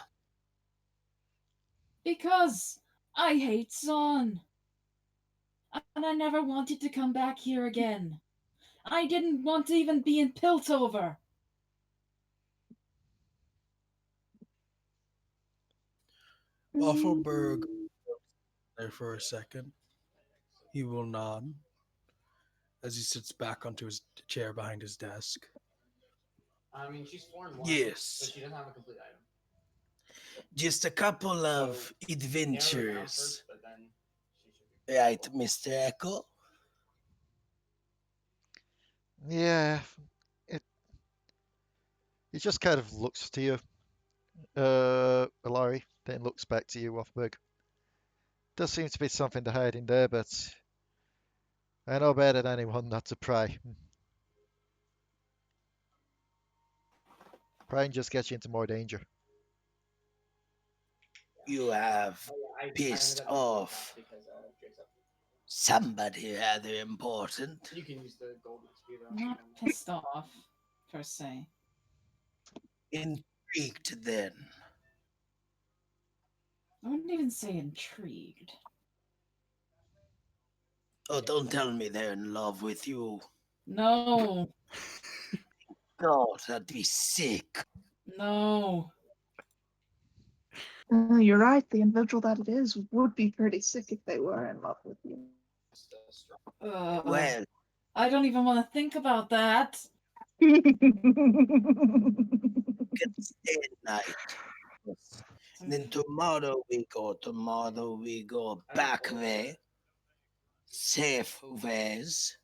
Because I hate Zon. And I never wanted to come back here again. I didn't want to even be in Piltover. Waffelberg there for a second. He will nod as he sits back onto his chair behind his desk. I mean, she's 4-1. Yes. But she doesn't have a complete item. Just a couple of So, adventures. But then she should be Right, Mr. Echo? Yeah, it just kind of looks to you, Alari, then looks back to you, Waffberg. Does seem to be something to hide in there, but I know better than anyone not to pry. Prying just gets you into more danger. You have I pissed ended up off because Drake's up. somebody rather important. You can use the golden speed. I'm not pissed off, per se. Intrigued then. I wouldn't even say intrigued. Oh, don't tell me they're in love with you. No, God, that'd be sick. no. You're right. The individual that it is would be pretty sick if they were in love with you. Well, I don't even want to think about that. can stay night. Then tomorrow we go back way, safe ways,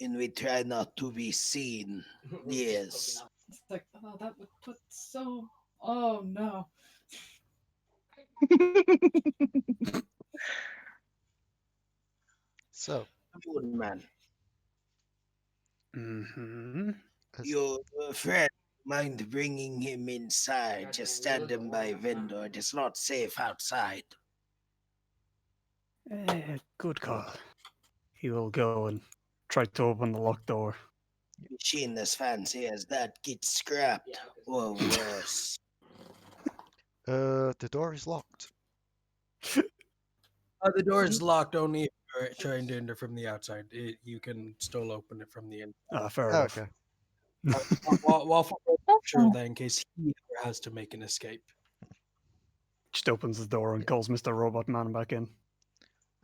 and we try not to be seen. Yes. It's like, oh, that would put so. Oh no. So, Good man. Mm-hmm. as, Your friend, mind bringing him inside? Just stand him by window. It is not safe outside. Good call. He will go and try to open the locked door. Machine as fancy as that gets scrapped, or worse. the door is locked. The door is locked only if you're trying to enter from the outside. You can still open it from the inside. Fair enough. Okay. Waffle sure that in case he ever has to make an escape. Just opens the door and calls Mr. Robot Man back in.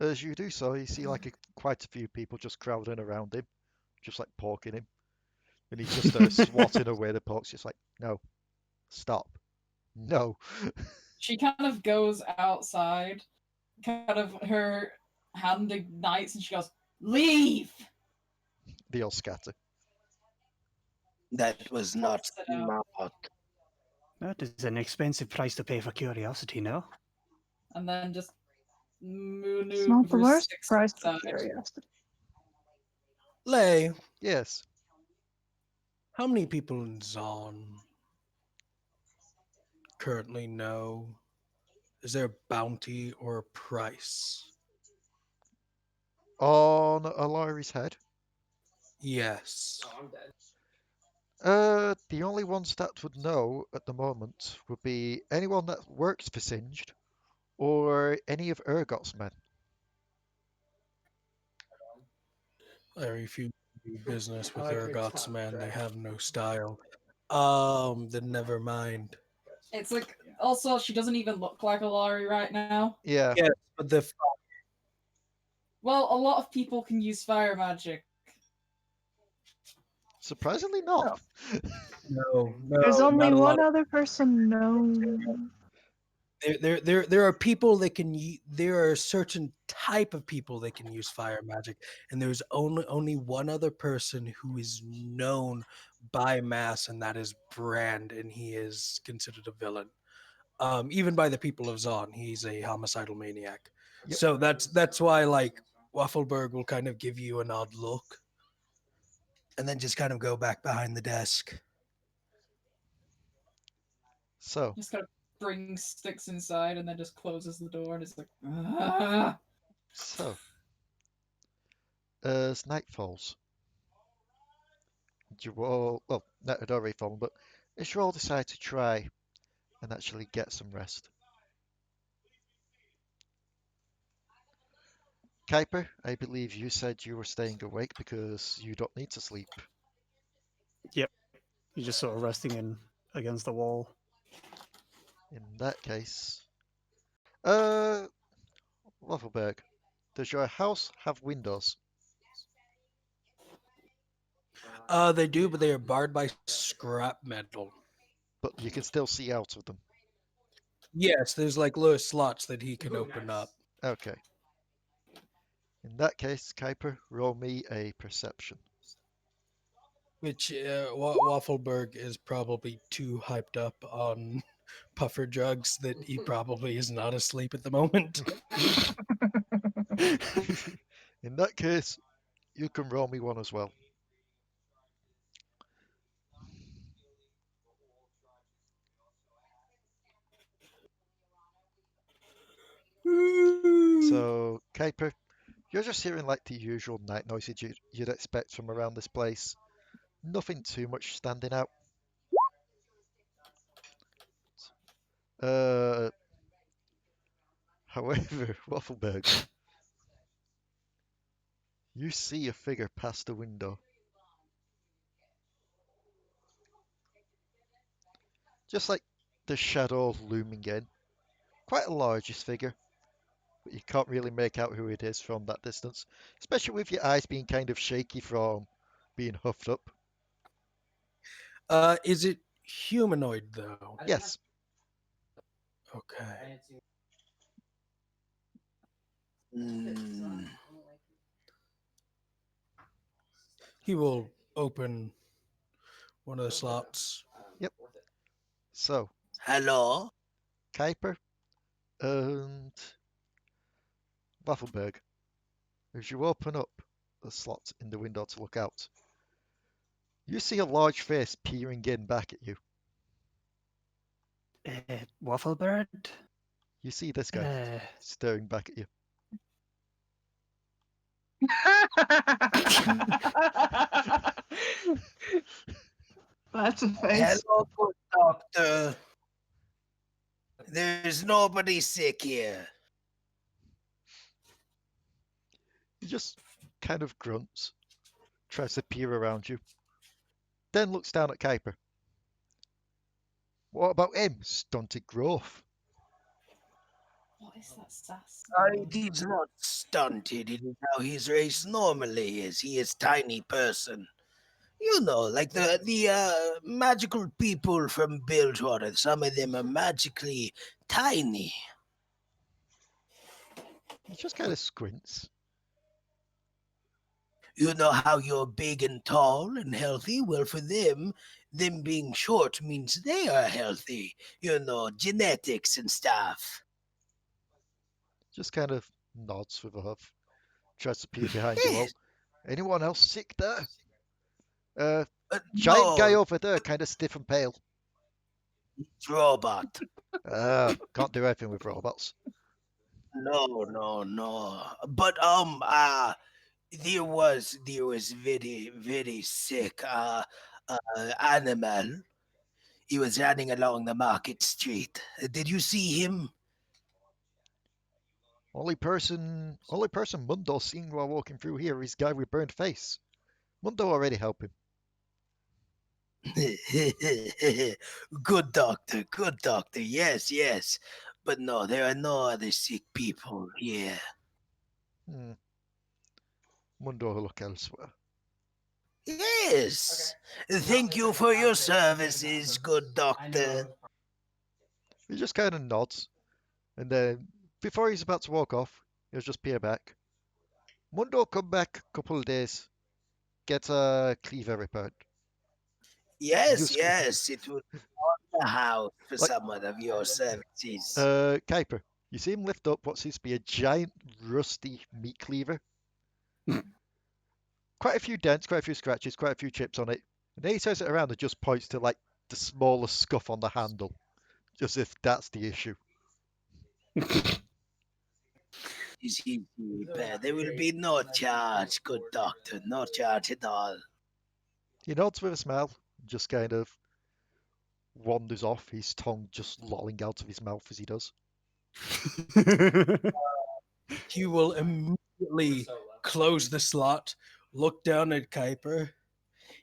As you do so, you see like quite a few people just crowding around him, just like poking him. And he's just swatting away the pokes, just like, no, stop, no. She kind of goes outside, kind of her hand ignites, and she goes, "Leave!" They all scatter. That was not Sit down. smart. That is an expensive price to pay for curiosity, no? And then just It's not the maneuvers worst sticks price for aside. curiosity. Lay, Yes. how many people in Zon currently know? Is there a bounty or a price? On Alari's head. Yes. Oh, I'm dead. The only ones that would know at the moment would be anyone that works for Singed or any of Urgot's men. Very few do business with I like your Urgot's top men. They draft. have no style. Then never mind. It's like, also, she doesn't even look like Alari right now. Yeah. Yes, but the Well, a lot of people can use fire magic. Surprisingly not. no, There's only not a lot one other person known. there are people that can there are a certain type of people that can use fire magic, and there's only one other person who is known by mass, and that is Brand, and he is considered a villain. Even by the people of Zon, he's a homicidal maniac. Yep. So that's why like Waffelberg will kind of give you an odd look and then just kind of go back behind the desk. So, Just kind of brings sticks inside and then just closes the door and is like, ah. so as night falls, you all, well, night had already fallen, but as you all decide to try and actually get some rest. Kuiper, I believe you said you were staying awake because you don't need to sleep. Yep. You're just sort of resting in against the wall. In that case, Waffleberg, does your house have windows? They do, but they are barred by scrap metal. But you can still see out of them. Yes, there's like little slots that he can open up. Okay. In that case, Kuiper, roll me a perception. Which Waffleberg is probably too hyped up on puffer drugs that he probably is not asleep at the moment. In that case, you can roll me one as well. So, Kuiper, you're just hearing like the usual night noises you'd expect from around this place. Nothing too much standing out. Uh, However, Waffleberg, you see a figure past the window. Just like the shadow looming in. Quite a largish figure, but you can't really make out who it is from that distance, especially with your eyes being kind of shaky from being huffed up. Is it humanoid though? Yes, Okay. Hmm. He will open one of the slots. so Hello? Kuiper and Waffleberg, as you open up the slot in the window to look out, you see a large face peering in back at you. Wafflebird? You see this guy Uh, staring back at you. That's a face. Hello, good doctor. There's nobody sick here. He just kind of grunts, tries to peer around you, then looks down at Kuiper. What about him, stunted growth? What is that sass? He's not stunted. It is how his race normally is. He is tiny person. You know, like the magical people from Bilgewater. Some of them are magically tiny. He just kind of squints. You know how you're big and tall and healthy? Well, for them being short means they are healthy. You know, genetics and stuff. Just kind of nods with a huff. Tries to peer behind you all. Yes. Anyone else sick there? Giant No, guy over there, kind of stiff and pale. it's robot. Can't do anything with robots. No. But there was very sick animal. He was running along the market street. Did you see him? Only person Mundo seen while walking through here is guy with burned face. Mundo already helped him. Good doctor. Yes. But no, there are no other sick people here. Mundo will look elsewhere. Yes. Thank you for your services, good doctor. He just kind of nods, and then before he's about to walk off, he'll just peer back. Mundo come back a couple of days, get a cleaver repaired. Yes, Yes. it would be on the house for Like- someone of your services. Kuiper, you see him lift up what seems to be a giant rusty meat cleaver. Quite a few dents, quite a few scratches, quite a few chips on it. And then he turns it around and just points to like the smallest scuff on the handle, just if that's the issue. Easy repair. There will be no charge, good doctor. No charge at all. He nods with a smile, just kind of wanders off, his tongue just lolling out of his mouth as he does. He will immediately close the slot, look down at Kuiper.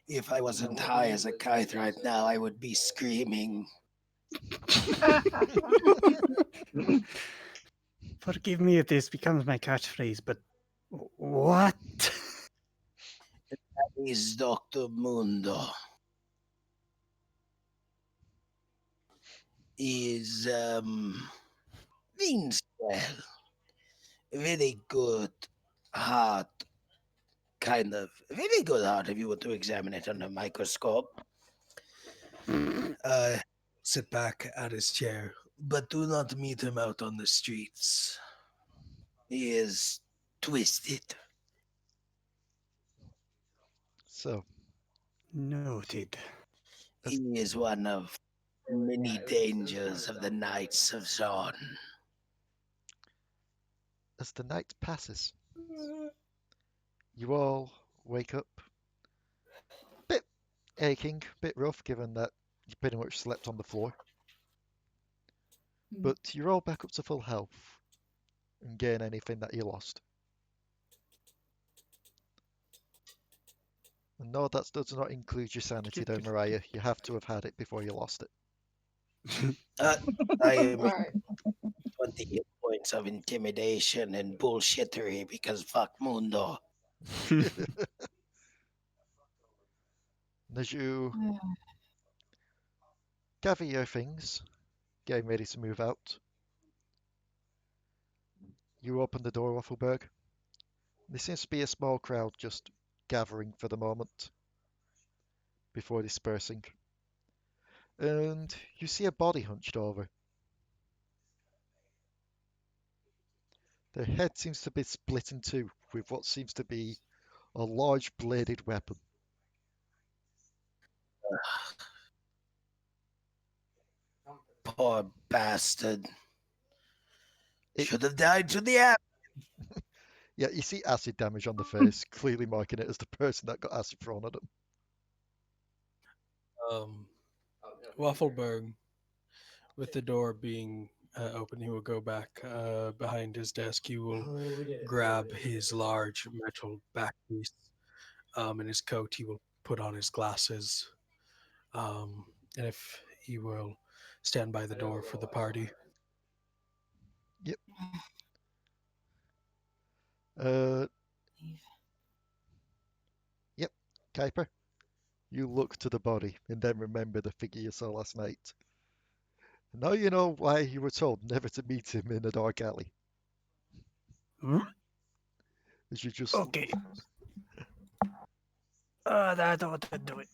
If I wasn't high as a kite right now, I would be screaming. Forgive me if this becomes my catchphrase, but what? Is Dr. Mundo. Is, means well. Very good heart. Kind of. Very good heart if you were to examine it under a microscope. Sit back at his chair. But do not meet him out on the streets. He is twisted. So, Noted. He is one of many dangers of the Knights of Zorn. as the night passes, you all wake up. Bit aching, bit rough, given that you pretty much slept on the floor. But you're all back up to full health and gain anything that you lost. And no, that does not include your sanity though, Mariah. You have to have had it before you lost it. I am Alright. 20 hit points of intimidation and bullshittery because fuck Mundo. And as you gather your things, getting ready to move out, you open the door, Waffleberg. There seems to be a small crowd just gathering for the moment before dispersing. And you see a body hunched over. The head seems to be split in two with what seems to be a large bladed weapon. Poor bastard. It- Should have died to the app. Yeah, you see acid damage on the face, clearly marking it as the person that got acid thrown at them. Waffleberg, with the door being open, he will go back behind his desk. He will grab his large metal back piece in his coat. He will put on his glasses, and if he will stand by the door for the party. Yep. Yep, Kuiper. You look to the body and then remember the figure you saw last night. Now you know why you were told never to meet him in a dark alley. As you just Okay. That ought to do it.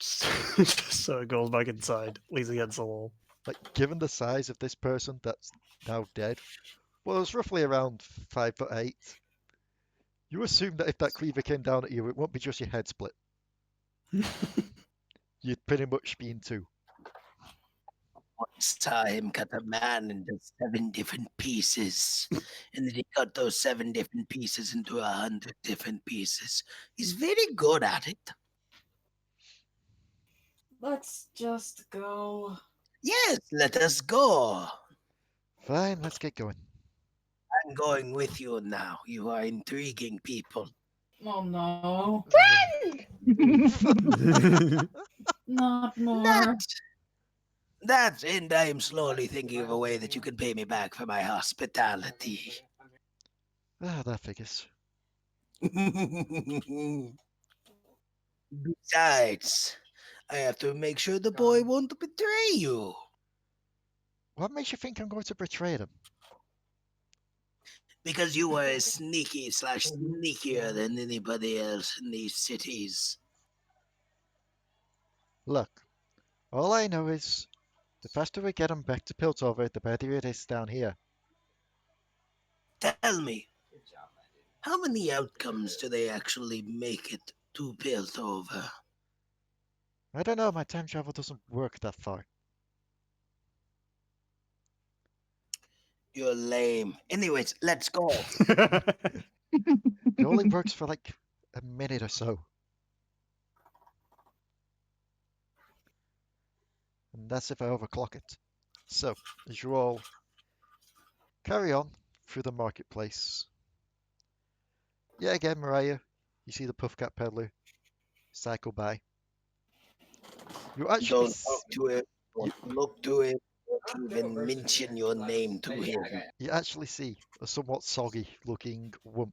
So it goes back inside, leans against the wall. like, given the size of this person that's now dead, well, it's roughly around 5'8". You assume that if that cleaver came down at you, it won't be just your head split. You'd pretty much be in two. Once time cut a man into 7 different pieces, and then he cut those 7 different pieces into 100 different pieces. He's very good at it. Let's just go. Yes, let us go. Fine, let's get going. I'm going with you now. You are intriguing people. Oh no. Friend! Not more. That, and I am slowly thinking of a way that you can pay me back for my hospitality. Ah, that figures. Besides, I have to make sure the boy won't betray you. What makes you think I'm going to betray them? Because you are as sneaky / sneakier than anybody else in these cities. Look, all I know is the faster we get them back to Piltover, the better it is down here. Tell me, how many outcomes do they actually make it to Piltover? I don't know, my time travel doesn't work that far. You're lame. Anyways, let's go. It only works for like a minute or so. And that's if I overclock it. So, as you all carry on through the marketplace, yeah, again, Mariah, you see the Puffcat peddler cycle by. You actually Don't talk to him. Don't look to him. Don't even mention your name to him. you actually see a somewhat soggy-looking wump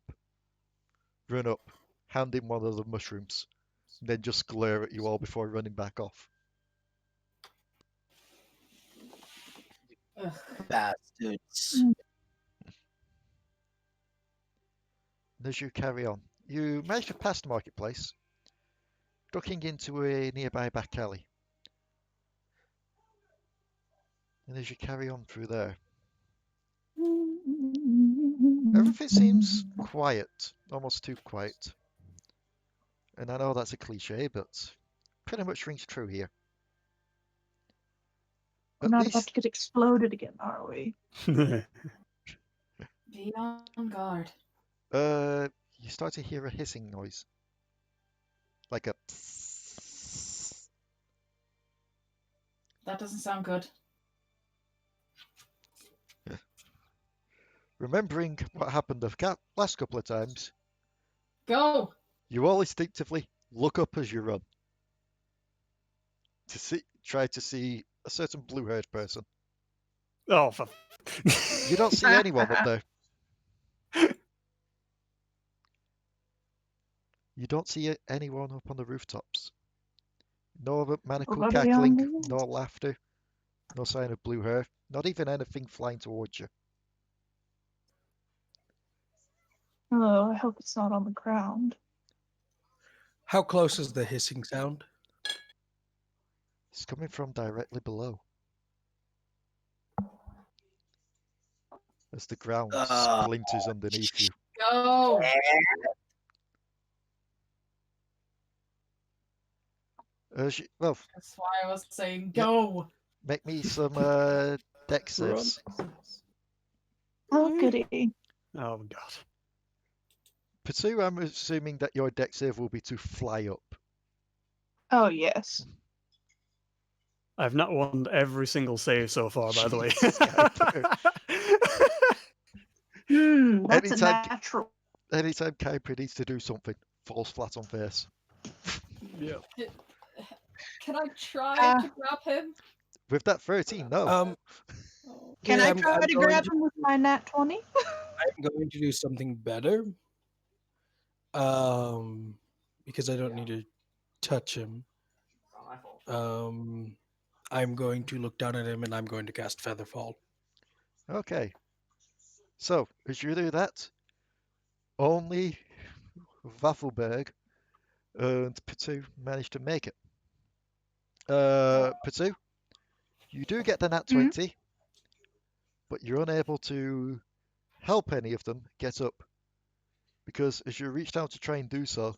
run up, hand him one of the mushrooms, and then just glare at you all before running back off. Ugh. Bastards. And as you carry on, you manage to pass the marketplace, ducking into a nearby back alley. And as you carry on through there, everything seems quiet, almost too quiet. And I know that's a cliche, but pretty much rings true here. We're At not about least, to get exploded again, are we? Be on guard. you start to hear a hissing noise. Like a That doesn't sound good. remembering what happened the last couple of times, Go! you all instinctively look up as you run. Try to see a certain blue-haired person. Oh, for... You don't see anyone up there. You don't see anyone up on the rooftops. No maniacal Nobody on cackling, the roof. no laughter, no sign of blue hair, not even anything flying towards you. Oh, I hope it's not on the ground. How close is the hissing sound? It's coming from directly below. As the ground splinters underneath you. Go! Well, That's why I was saying go! make me some deck saves. Oh, goody. Oh, God. Potoo, I'm assuming that your deck save will be to fly up. Oh, yes. I've not won every single save so far, by the way. Jesus, Kuiper. That's a Anytime- natural. Anytime Kuiper needs to do something, falls flat on face. Yeah. Can I try Uh, to grab him? With that 13, no. Oh. Can Yeah, I I'm try to going grab to- him with my nat 20? I'm going to do something better. Because I don't need to touch him. It's not my fault. I'm going to look down at him and I'm going to cast Featherfall. Okay. So, as you do that, only Waffelberg and Potoo manage to make it. Potoo, you do get the nat 20, but you're unable to help any of them get up. Because as you reach down to try and do so,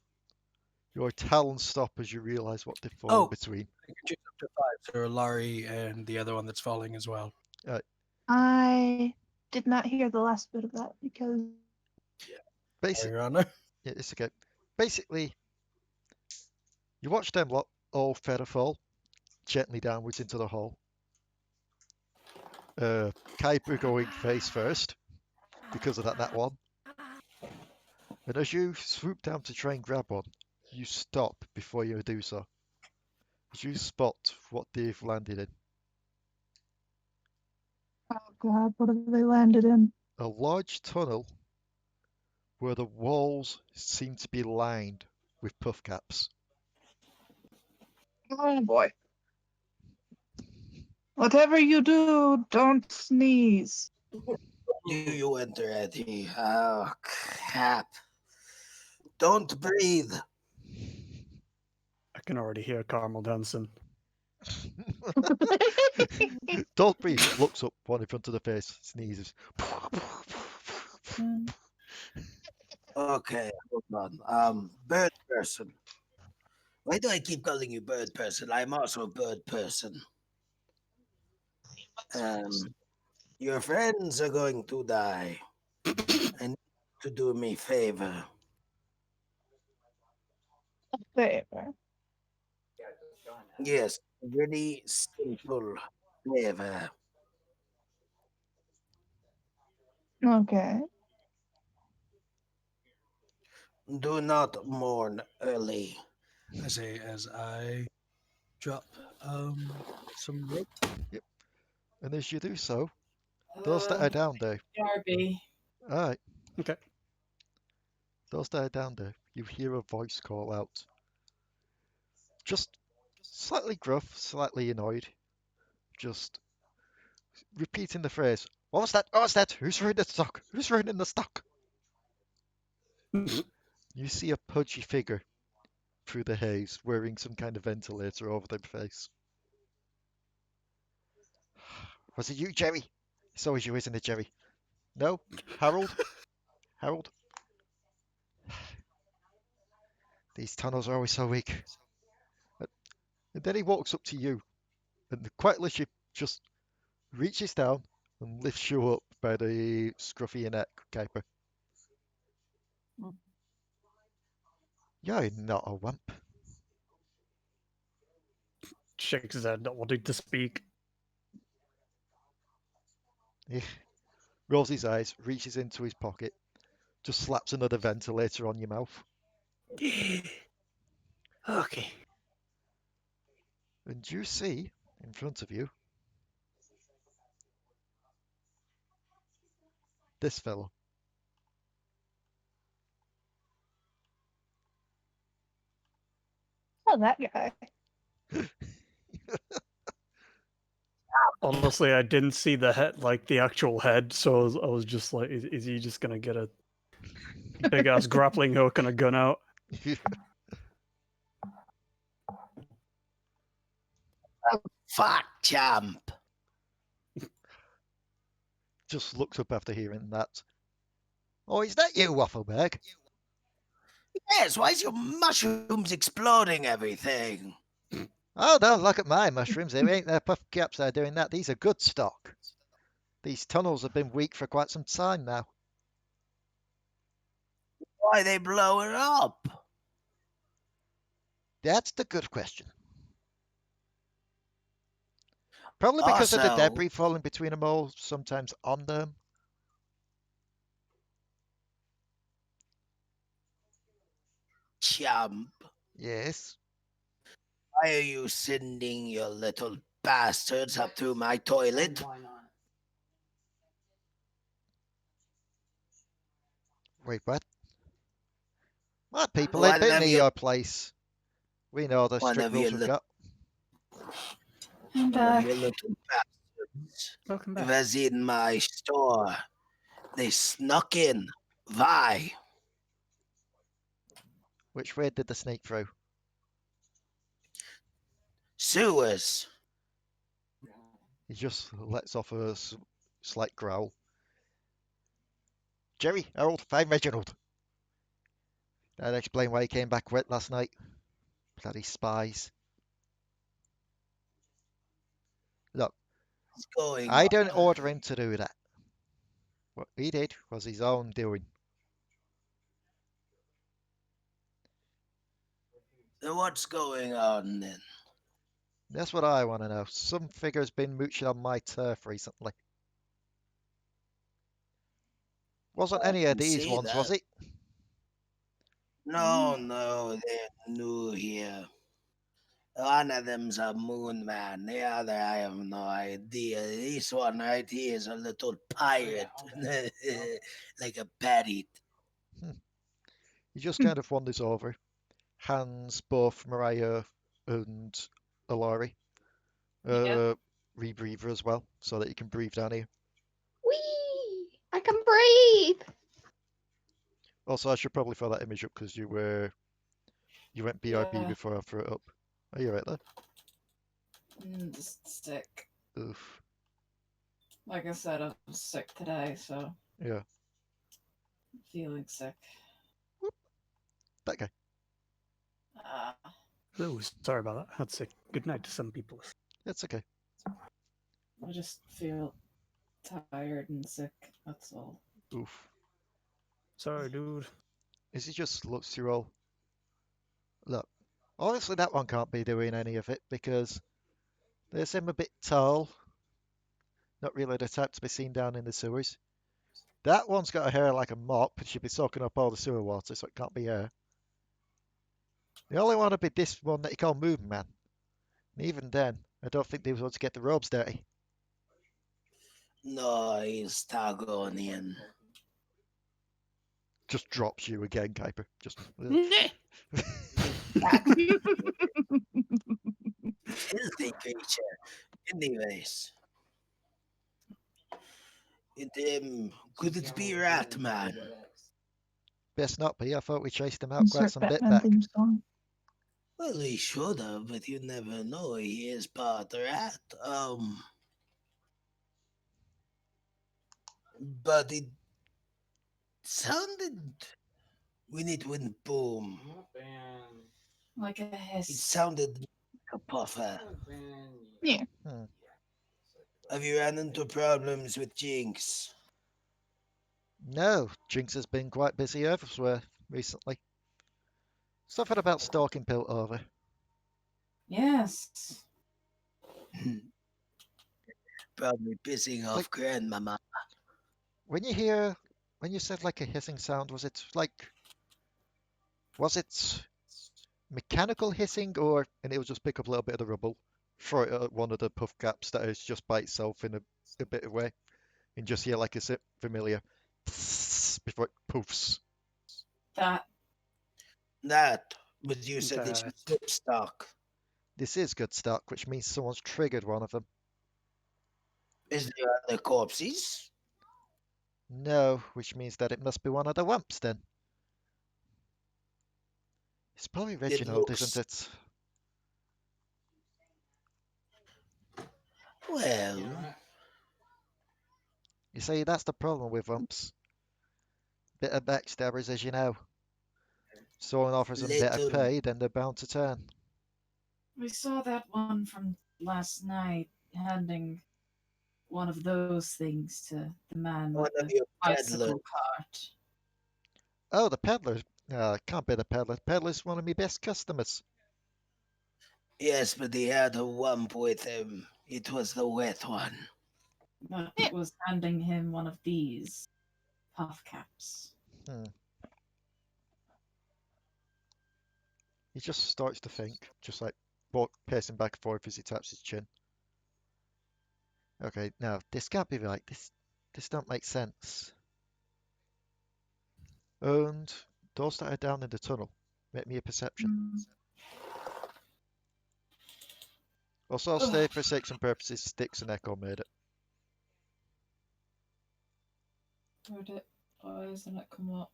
your talons stop as you realize what they've fallen Oh. between. I can choose up to 5, so Alari and the other one that's falling as well. I did not hear the last bit of that because Basically, Your Honor. yeah, it's okay. Basically, you watch them lot all feather fall gently downwards into the hole. Kuiper going face first because of that one. And as you swoop down to try and grab one, you stop before you do so. As you spot what they've landed in. oh god, what have they landed in? A large tunnel where the walls seem to be lined with puff caps. Oh boy. Whatever you do, don't sneeze. Do you enter, Eddie? Oh, crap. Don't breathe. I can already hear Carmel dancing. Don't breathe. Looks up, one in front of the face, sneezes. Okay, hold on. Bird person. Why do I keep calling you bird person? I'm also a bird person. Your friends are going to die. And to do me a favor. A favor. Yes, really simple favor. Okay. Do not mourn early. I say as I drop some rope. And as you do so, those that are down there, Darby. alright, Okay. those that are down there, you hear a voice call out. Just slightly gruff, slightly annoyed, just repeating the phrase, "What was that? What was that? Who's ruining the stock? Who's ruining the stock?" You see a pudgy figure through the haze, wearing some kind of ventilator over their face. Was it you, Jerry? It's always you, isn't it, Jerry? No? Harold? Harold? These tunnels are always so weak. And then he walks up to you, and quite literally just reaches down and lifts you up by the scruffy your neck, Kuiper. You're not a wimp. Shakes his head, not wanting to speak. He rolls his eyes, reaches into his pocket, just slaps another ventilator on your mouth. Okay. And you see, in front of you, this fellow. Oh, that guy. Honestly, I didn't see the head, like the actual head, so I was just like, is he just gonna get a big ass grappling hook and a gun out? Fat champ. Just looks up after hearing that. Oh, is that you, Waffleberg? Yes, why is your mushrooms exploding everything? Oh, don't look at my mushrooms. They ain't their puff caps that are doing that. These are good stock. These tunnels have been weak for quite some time now. Why they blowing up? That's the good question. Probably because of the Also- debris falling between them all, sometimes on them. Champ, Yes. why are you sending your little bastards up to my toilet? Wait, what? My people One ain't been of near you- your place. We know the One strict of you rules we've li- got. I'm One of back. your little bastards Welcome back. was in my store. They snuck in. Why? Which way did they sneak through? Sewers. He just lets off a slight growl. Jerry, Harold, find Reginald. That'd explain why he came back wet last night. Bloody spies. Look, What's going I on? didn't order him to do that. What he did was his own doing. So what's going on then? That's what I want to know. Some figure's been mooching on my turf recently. Wasn't I any of can these see ones, was that. it? No, they're new here. One of them's a moon man. The other, I have no idea. This one right here is a little pirate, like a parrot. He just kind of wanders over, hands both Mariah and Alari rebreather as well, so that you can breathe down here. Whee! I can breathe. Also, I should probably throw that image up because you went BRB Yeah. before I threw it up. Are you right there? Just sick. Oof. Like I said, I'm sick today, so Yeah, I'm feeling sick. that guy. Oh, sorry about that. I'd say good night to some people. It's okay. I just feel tired and sick, that's all. Oof. Sorry, dude. As he just looks through all. Look, obviously that one can't be doing any of it because they seem a bit tall. Not really the type to be seen down in the sewers. That one's got a hair like a mop, and she'd be soaking up all the sewer water, so it can't be her. The only one would be this one that you call Moving Man. And even then, I don't think they want to get the robes dirty. No, he's Targonian. Just drops you again, Kuiper. Just. Filthy creature. Anyways. Could it be Rat Man? Best not be. I thought we chased him out quite Insert some bit Batman back. theme song. Well, he should have, but you never know. He is part rat. But it sounded when it went boom. Like a It hiss. sounded like a puffer. Yeah. Have you ran into problems with Jinx? No, Jinx has been quite busy elsewhere recently. Suffered about stalking pilt over. Yes. Probably pissing off Like- Grandmama. When you said like a hissing sound, was it mechanical hissing, or and it will just pick up a little bit of the rubble, throw it at one of the puff caps that is just by itself in a bit of way, and just hear like a familiar before it poofs. That. But you said it's That. good stock. This is good stock, which means someone's triggered one of them. Is there other corpses? No, which means that it must be one of the wumps then. It's probably Reginald, isn't it? Well, You see, that's the problem with wumps. Bit of backstabbers, as you know. Someone offers them a bit of Little- pay, then they're bound to turn. We saw that one from last night handing one of those things to the man one with of the your bicycle peddlers. cart. Oh, the peddler. Can't be the peddler. Peddler's one of my best customers. Yes, but he had a wump with him. It was the wet one. But it was handing him one of these puff caps. He just starts to think, just like pacing back and forth as he taps his chin. Okay, now this can't be right. This don't make sense. And those that are down in the tunnel, make me a perception. Also, I'll stay for sakes and purposes. Sticks and Echo made it. Why isn't it come up?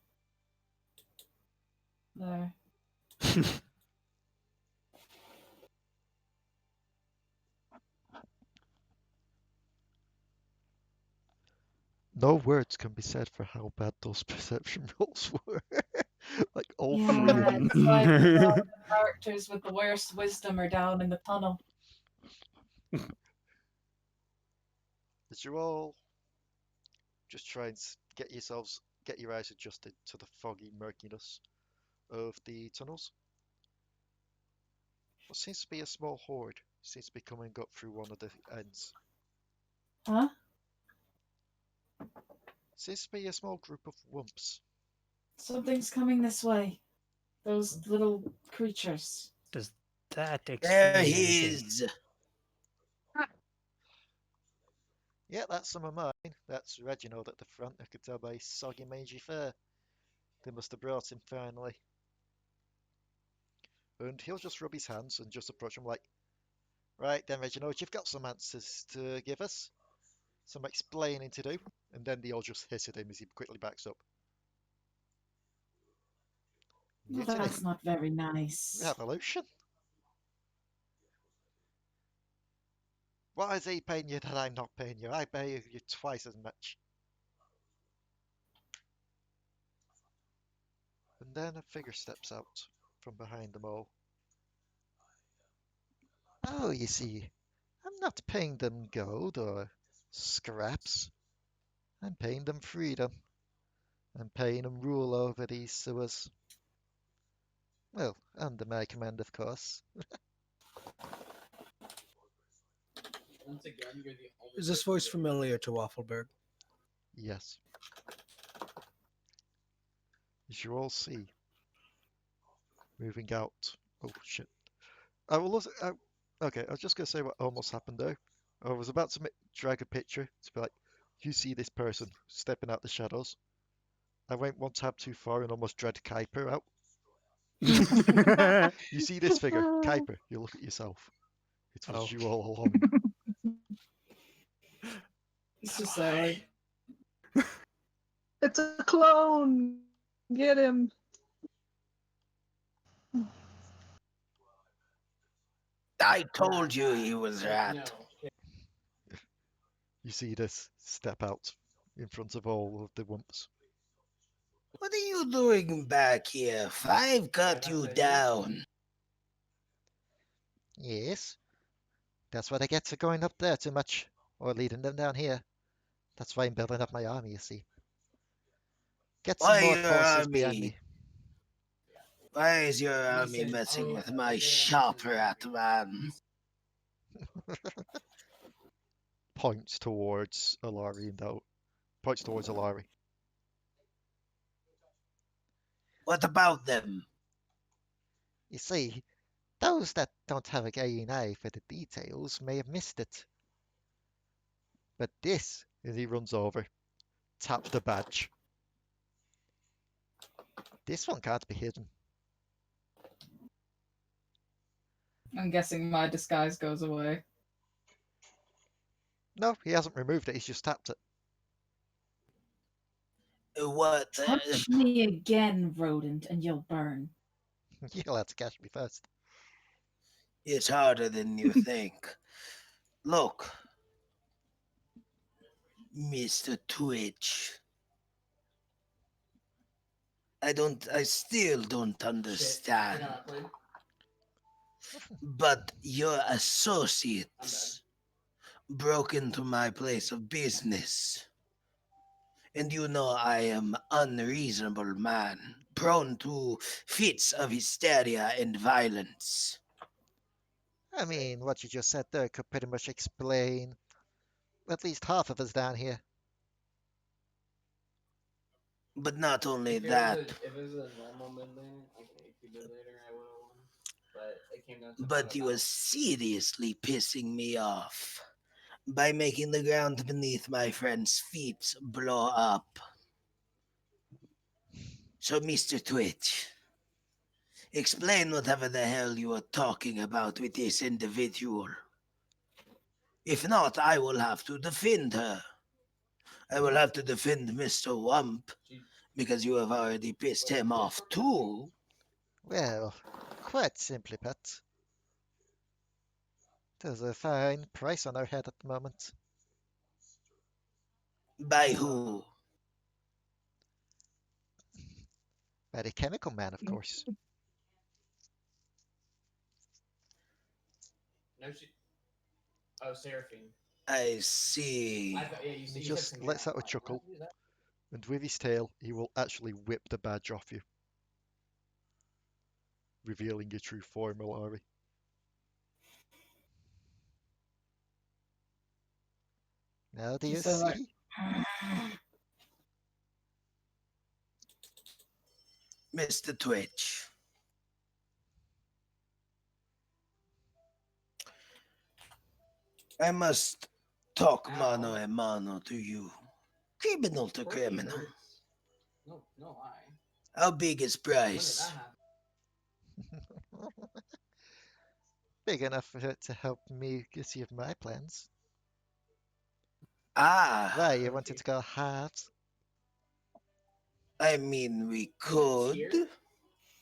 There. No words can be said for how bad those perception rolls were. Like all three. Yeah, it's like all the characters with the worst wisdom are down in the tunnel. As you all just try and get your eyes adjusted to the foggy murkiness of the tunnels. What seems to be a small horde seems to be coming up through one of the ends. Huh? Seems to be a small group of wumps. Something's coming this way. Those little creatures. Does that explain There he anything? is. Yeah, that's some of mine. That's Reginald at the front. I could tell by his soggy mangy fur. They must have brought him finally. And he'll just rub his hands and just approach him like, right then, Reginald, you've got some answers to give us. Some explaining to do. And then they all just hiss at him as he quickly backs up. Well, Mutiny. that's not very nice. Revolution? Why is he paying you that I'm not paying you? I pay you twice as much. And then a figure steps out from behind them all. Oh, you see, I'm not paying them gold or scraps. I'm paying them freedom. I'm paying them rule over these sewers. Well, under my command, of course. Once again, you're the only. Is this voice familiar to Waffleberg? Yes. As you all see, moving out. Oh shit! I will also. Okay, I was just gonna say what almost happened there. I was about to drag a picture to be like, you see this person stepping out the shadows. I went one tab too far and almost dragged Kuiper out. You see this figure, Kuiper. You look at yourself. It was Oh. you all along. It's just like, It's a clone. Get him. I told you he was rat. No. You see this step out in front of all of the wumps. What are you doing back here? Five cut you down. Yes, that's what I get for going up there too much, or leading them down here. That's why I'm building up my army, you see. Get some Why more your forces behind army? me. Why is your army messing with my shop, rat man? Points towards Alari and out. Points towards Alari. What about them? You see, those that don't have a keen eye for the details may have missed it. But this, as he runs over, tap the badge. This one can't be hidden. I'm guessing my disguise goes away. No, he hasn't removed it, he's just tapped it. What? Touch me again, rodent, and you'll burn. You'll have to catch me first. It's harder than you think. Look, Mr. Twitch. I still don't understand. But your associates broke into my place of business. And you know I am unreasonable man, prone to fits of hysteria and violence. I mean, what you just said there could pretty much explain at least half of us down here. But not only If that, it was a normal mid-lane, I can AP mid later, I would have won. But it came down to but you are seriously pissing me off by making the ground beneath my friend's feet blow up. So, Mr. Twitch, explain whatever the hell you are talking about with this individual. If not, I will have to defend her. I will have to defend Mr. Wump, because you have already pissed him off too. Well, quite simply put. There's a fine price on our head at the moment. By who? By the chemical man, of course. No, oh, Seraphine. I see. He just lets out a chuckle, and with his tail, he will actually whip the badge off you, revealing your true form, Alari. Now do you So, like, see? Mr. Twitch. I must talk mano a mano to you. Criminal to criminal. No, I. How big is When did price? that happen? Big enough for it to help me achieve my plans. Ah, Why, you wanted to go halves? I mean, we could. Here?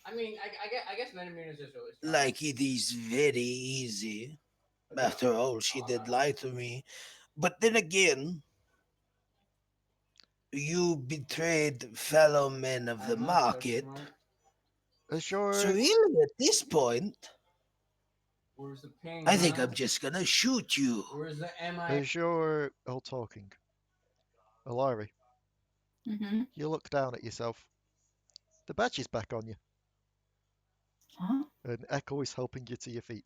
I mean, I guess Metamunin is just really strong. Like, it is very easy. After all, she did lie to me. But then again, you betrayed fellow men of the market. As So you're, really, at this point, Where's the ping? I think I'm just gonna shoot you. Where's the MI? as you're all talking, Alari, Mm-hmm. you look down at yourself. The badge is back on you, Huh? and Echo is helping you to your feet.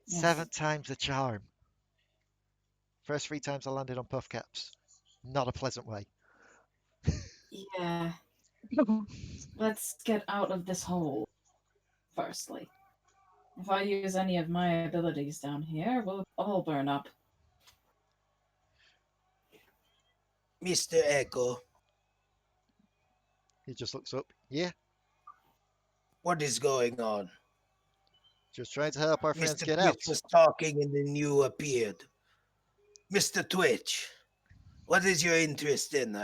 Yes. 7 times the charm. First 3 times I landed on puff caps. Not a pleasant way. Yeah. Let's get out of this hole, firstly. If I use any of my abilities down here, we'll all burn up. Mr. Echo, He just looks up. Yeah, what is going on? just trying to help our friends Mr. get Twitch out. was talking and then you appeared. Mr. Twitch, what is your interest in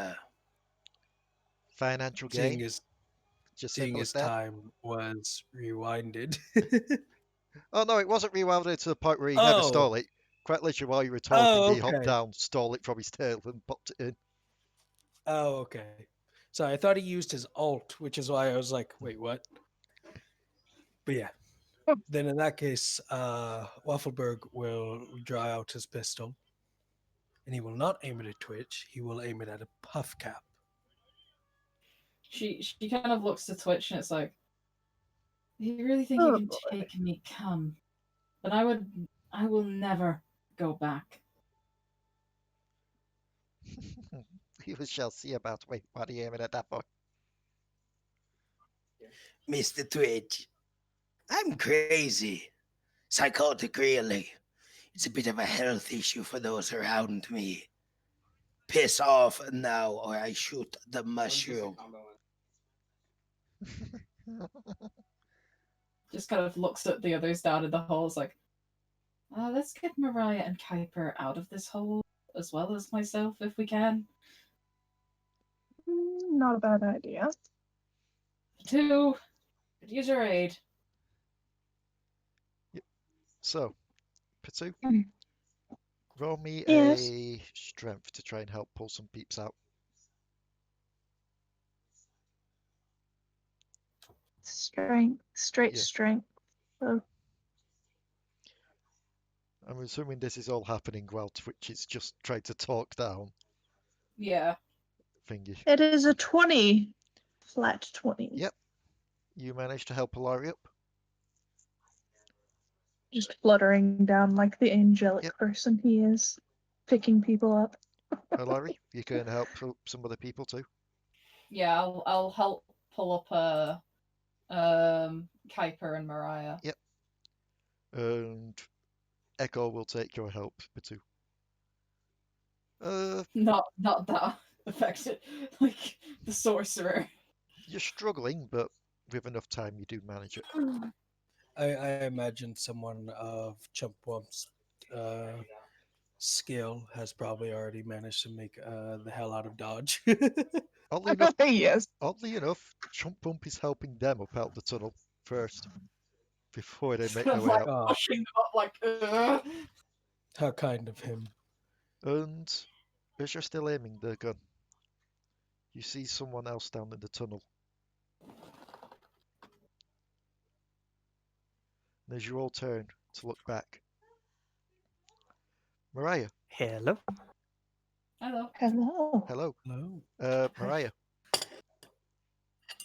Financial Seeing gain. as Just seeing simple as as that. time was rewinded. Oh no, it wasn't rewilded to the point where he never Oh. stole it. Quite literally, while you were talking, Oh, he hopped okay. down, stole it from his tail, and popped it in. Oh, okay. So I thought he used his alt, which is why I was like, wait, what? But yeah. Then in that case, Waffleberg will draw out his pistol. And he will not aim it at Twitch. He will aim it at a puff cap. She kind of looks to Twitch and it's like, you really think Oh, you can boy. take me? Come. But I will never go back. We shall see about wait, what are you aiming at that for? Mr. Twitch? I'm crazy. Psychotic, really. It's a bit of a health issue for those around me. Piss off now, or I shoot the mushroom. Just kind of looks at the others down in the hole. It's like, let's get Mariah and Kuiper out of this hole, as well as myself, if we can. Not a bad idea. 2, could use your aid. So, Potoo, Mm. roll me Yes. a strength to try and help pull some peeps out. Strength. Straight Yeah. strength. So, I'm assuming this is all happening while Twitch is just trying to talk down Yeah. thingy. it is a 20. Flat 20. Yep. You managed to help Alari up. Just fluttering down like the angelic Yep. person he is. Picking people up. Alari, you can help some other people too. Yeah, I'll help pull up Kuiper and Mariah. Yep. And Echo will take your help, Potoo. Not that affected, like the sorcerer. You're struggling, but with enough time, you do manage it. I imagine someone of Chumpwump's skill has probably already managed to make the hell out of dodge. Oddly enough, Yes. Chump Bump is helping them up out the tunnel first before they make Kind their of way like out. Oh, pushing them up, like. how kind of him. And as you're still aiming the gun, you see someone else down in the tunnel. And as you all turn to look back, Mariah, Hello. Hello. Hello. hello. Hello. Mariah,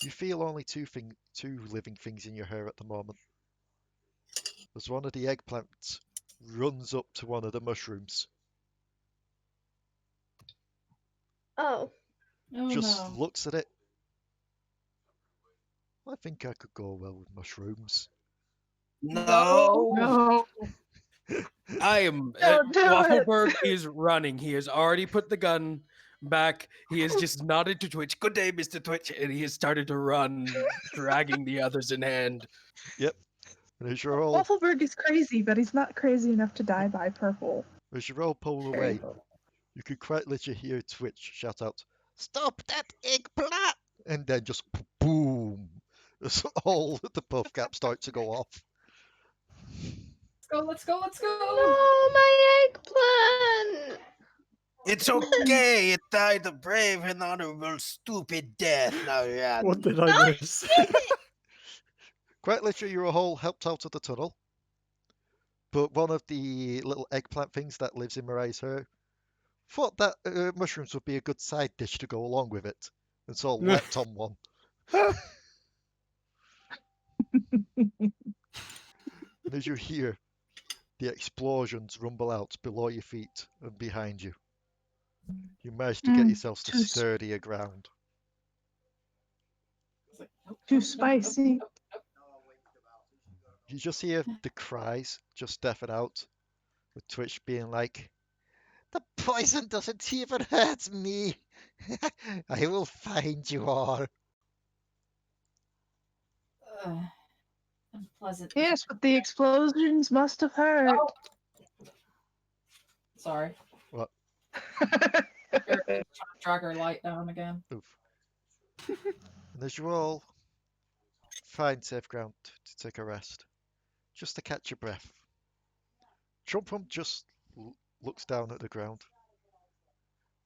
you feel only two living things in your hair at the moment. As one of the eggplants runs up to one of the mushrooms, Oh, Oh just no. looks at it. I think I could go well with mushrooms. No. No. I am. Don't do it. Waffleberg is running. He has already put the gun back. He has just nodded to Twitch. Good day, Mr. Twitch. And he has started to run, dragging the others in hand. Yep. And as you're all Waffleberg is crazy, but he's not crazy enough to die by purple. pull away, you could quite literally hear Twitch shout out, "Stop that eggplant!" And then just boom, as all the puff caps start to go off. Let's go. no, my eggplant! It's okay. It died a brave and honorable, stupid death. Now run. What did I miss? Quite literally, you're all helped out of the tunnel. but one of the little eggplant things that lives in Mariah's hair thought that mushrooms would be a good side dish to go along with it, and so leapt on one. And as you hear the explosions rumble out below your feet and behind you, you manage to get yourselves to too sturdier ground. It's like, nope, Too nope, nope, nope, spicy. nope, nope. You just hear the cries just deafen out, with Twitch being like, "The poison doesn't even hurt me. I will find you all." Unpleasant. Yes, but the explosions must have hurt. Oh, sorry. What? Here, trying to drag her light down again. Oof. And as you all find safe ground to take a rest, just to catch your breath, Trumpum just looks down at the ground.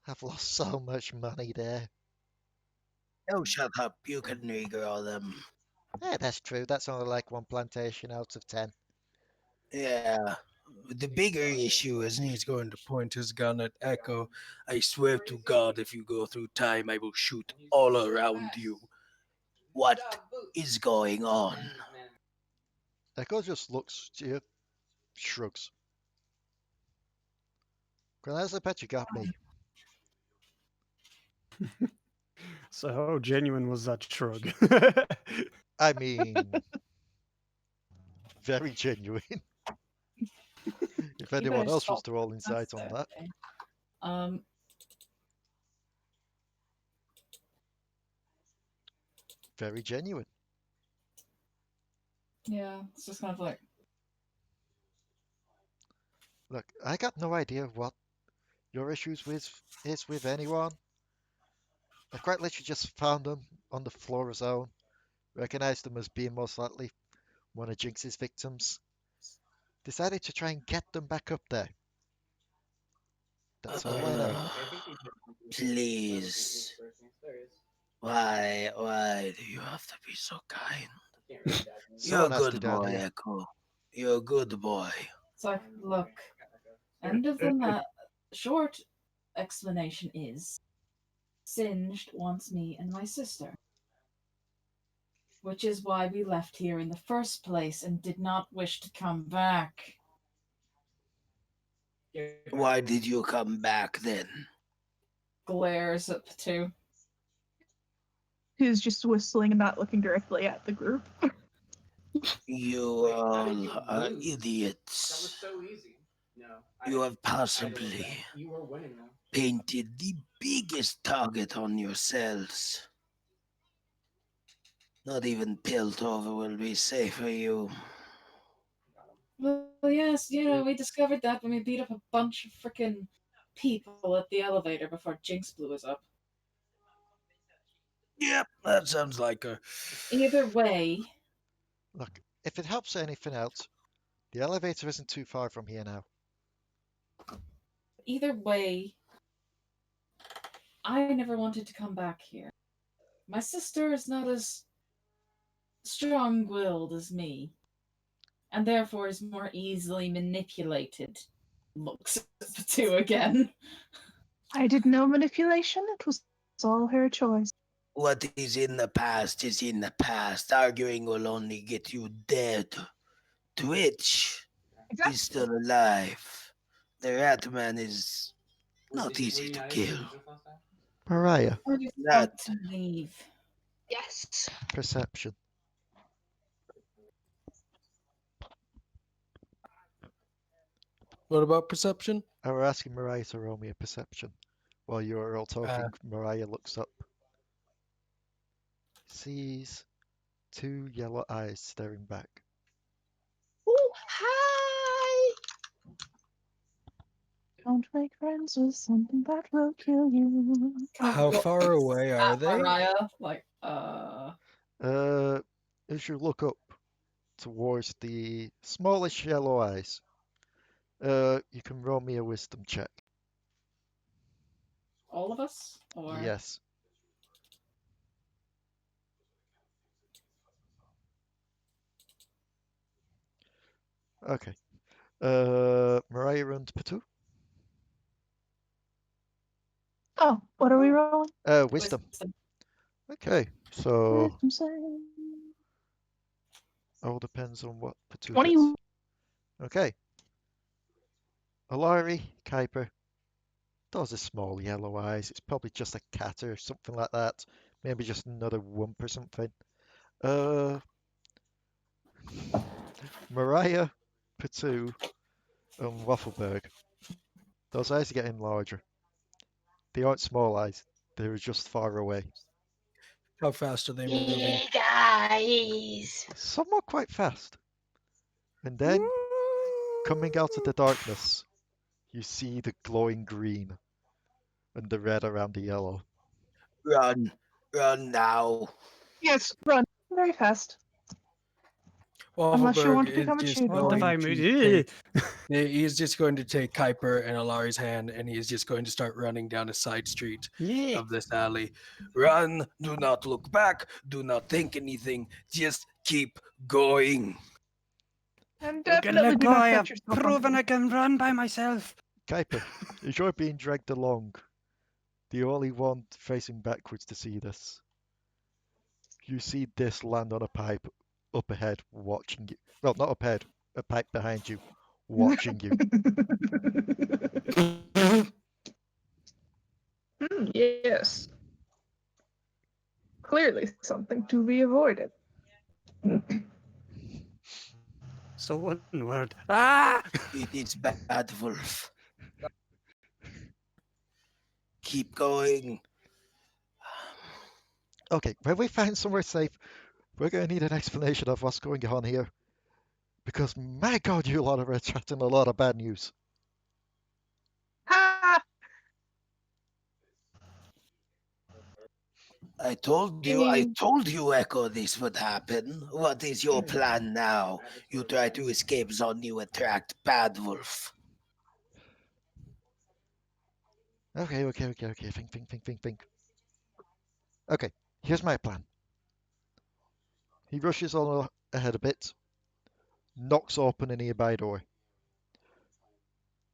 I've lost so much money there. Oh, shut up. You can regrow them. Yeah, that's true. That's only like one plantation out of 10. Yeah. The bigger issue is And he's going to point his gun at Echo. I swear to God, if you go through time, I will shoot all around you. what is going on. Echo just looks to you, shrugs. Granaz, I bet you got me. So how genuine was that shrug? I mean, very genuine. If You anyone better else was stop to roll insight That's on that. okay. Very genuine. Yeah, it's just kind of like, Look, I got no idea what your issues is with anyone. I quite literally just found them on the floor zone, recognized them as being most likely one of Jinx's victims. Decided to try and get them back up there. That's all I know. Please. Why do you have to be so kind? You're a Someone has to good down boy, here. Echo. You're a good boy. it's like, look, end of the short explanation is Singed wants me and my sister. Which is why we left here in the first place and did not wish to come back. Why did you come back then? Glares at Potoo. Who's just whistling and not looking directly at the group. You all are idiots. so easy. No. You have possibly You were winning though. painted the biggest target on yourselves. Not even Piltover will be safe for you. Well, yes, we discovered that when we beat up a bunch of freaking people at the elevator before Jinx blew us up. Yep, that sounds like a. Either way, Look, if it helps anything else, the elevator isn't too far from here now. I never wanted to come back here. My sister is not as strong-willed as me, and therefore is more easily manipulated. Looks at Potoo again. I did no manipulation. It was all her choice. What is in the past is in the past. Arguing will only get you dead. Twitch is still alive. The Ratman is not easy to kill. Mariah, I just That- want to leave. Yes. perception. What about perception? I was asking Mariah to roll me a perception. While you were all talking, Mariah looks up. Sees two yellow eyes staring back. Oh, hi. Don't make friends with something that will kill you. How far away are they? Mariah, like, As you look up towards the smallest yellow eyes, you can roll me a wisdom check. all of us? Or Yes. Okay. Mariah and Potoo. Oh, what are we rolling? Wisdom. Okay, so Wisdom save. all depends on what Potoo 20. gets. Okay. Alari, Kuiper. Those are small yellow eyes. It's probably just a cat or something like that. Maybe just another wump or something. Mariah, Potoo, and Waffleberg. Those eyes are getting larger. They aren't small eyes. They're just far away. How fast are they moving? Big eyes. Some are quite fast. And then, coming out of the darkness, you see the glowing green and the red around the yellow. Run. Run now. Yes, run very fast. Unless you Waffleberg want to is become a just cheat What if boy. I going to move? he's just going to take Kuiper and Alari's hand, and he is just going to start running down a side street Yeah. of this alley. Run! Do not look back. Do not think anything. Just keep going. And You can definitely look, do boy. not I've cut yourself proven on I can run by myself. Kuiper, as you're being dragged along, the only one facing backwards to see this, you see this land on a pipe up ahead, watching you. Well, not up ahead, a pipe behind you, watching you. Yes. Clearly something to be avoided. So one word. Ah! It is bad, Wolf. Keep going. Okay, when we find somewhere safe, we're going to need an explanation of what's going on here. Because, my God, you lot are attracting a lot of bad news. Ha! I told you, Echo, this would happen. What is your plan now? You try to escape zone, you attract Bad Wolf. Okay. Think. Okay, here's my plan. He rushes on ahead a bit, knocks open a nearby door.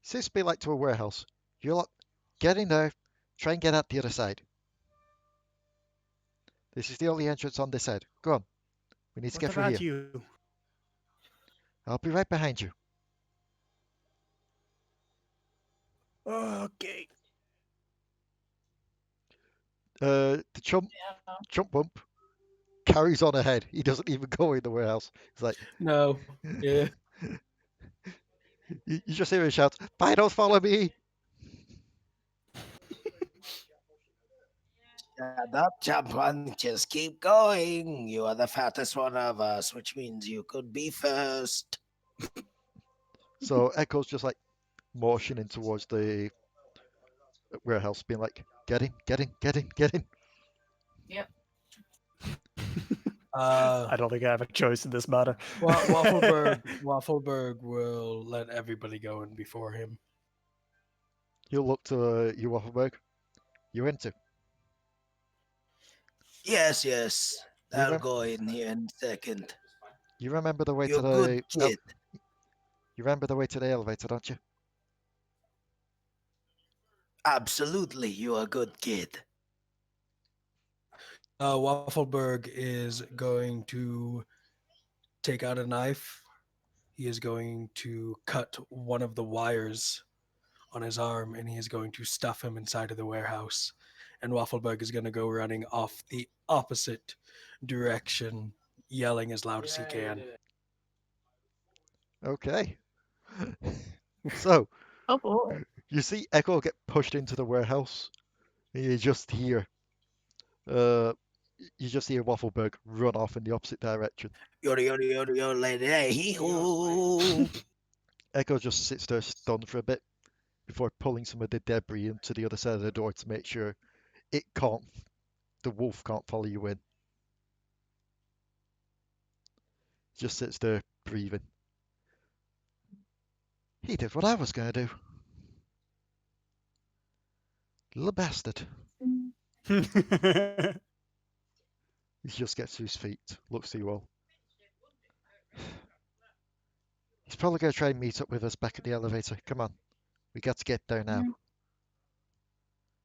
Seems to be like to a warehouse. You lot, get in there, try and get out the other side. This is the only entrance on this side. Go on. We need to What get through about here. you? I'll be right behind you. Okay. The chump bump carries on ahead. He doesn't even go in the warehouse. He's like, No. Yeah. you just hear him shout, "Bye, don't follow me!" Shut up, jump one. Just keep going. You are the fattest one of us, which means you could be first. So Echo's just like motioning towards the warehouse, being like, "Get in." Yep. Uh, I don't think I have a choice in this matter. Waffleberg will let everybody go in before him. He'll look to you, Waffleberg. You're into. Yes. You I'll remember, go in here in a second. you remember the way You're to a good the kid. you remember the way to the elevator, don't you? Absolutely, you're a good kid. Waffleberg is going to take out a knife. He is going to cut one of the wires on his arm, and he is going to stuff him inside of the warehouse. And Waffleberg is going to go running off the opposite direction, yelling as loud as he can. Okay. So Oh boy. you see Echo get pushed into the warehouse. And you just hear Waffleberg run off in the opposite direction. Yo, lady, hey, hee-hoo. Echo just sits there stunned for a bit before pulling some of the debris into the other side of the door to make sure the wolf can't follow you in. Just sits there breathing. He did what I was going to do. Little bastard. He just gets to his feet, looks to you all. He's probably going to try and meet up with us back at the elevator. Come on. We got to get there now.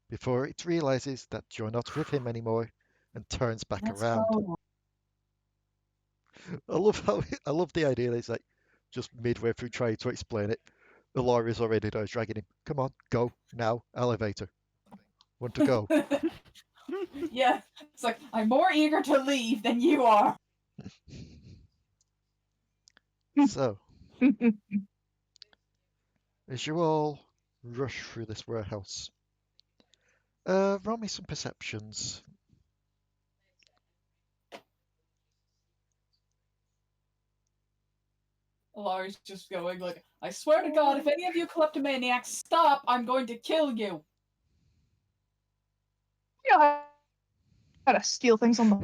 Before it realizes that you're not with him anymore and turns back Let's around. go. I love the idea that it's like just midway through trying to explain it. Alari's already there dragging him. Come on, go now, elevator. Want to go? Yeah, it's like I'm more eager to leave than you are. So, as you all rush through this warehouse, roll me some perceptions. Alari's just going like, I swear to God, if any of you kleptomaniacs stop, I'm going to kill you. You know, I gotta steal things on the.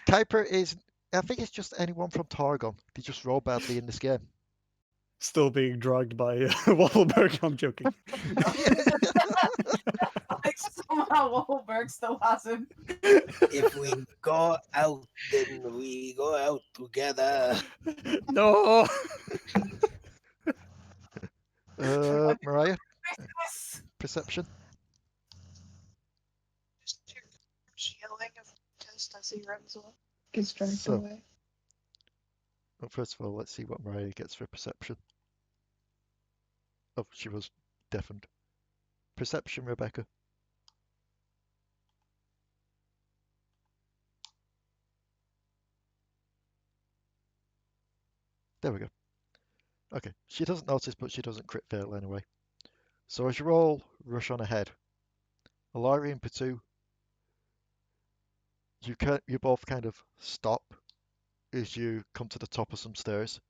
Kuiper is, I think it's just anyone from Targon. They just roll badly in this game. Still being dragged by Wahlberg. I'm joking. Like somehow Wahlberg still has him. If we go out, then we go out together. No. Mariah, perception. Just hear yelling just as he runs away. Gets dragged So- away. Well, first of all, let's see what Mariah gets for perception. Oh, she was deafened. Perception, Rebecca. There we go. Okay, she doesn't notice, but she doesn't crit fail anyway. So as you all rush on ahead, Alari and Potoo, you both kind of stop as you come to the top of some stairs.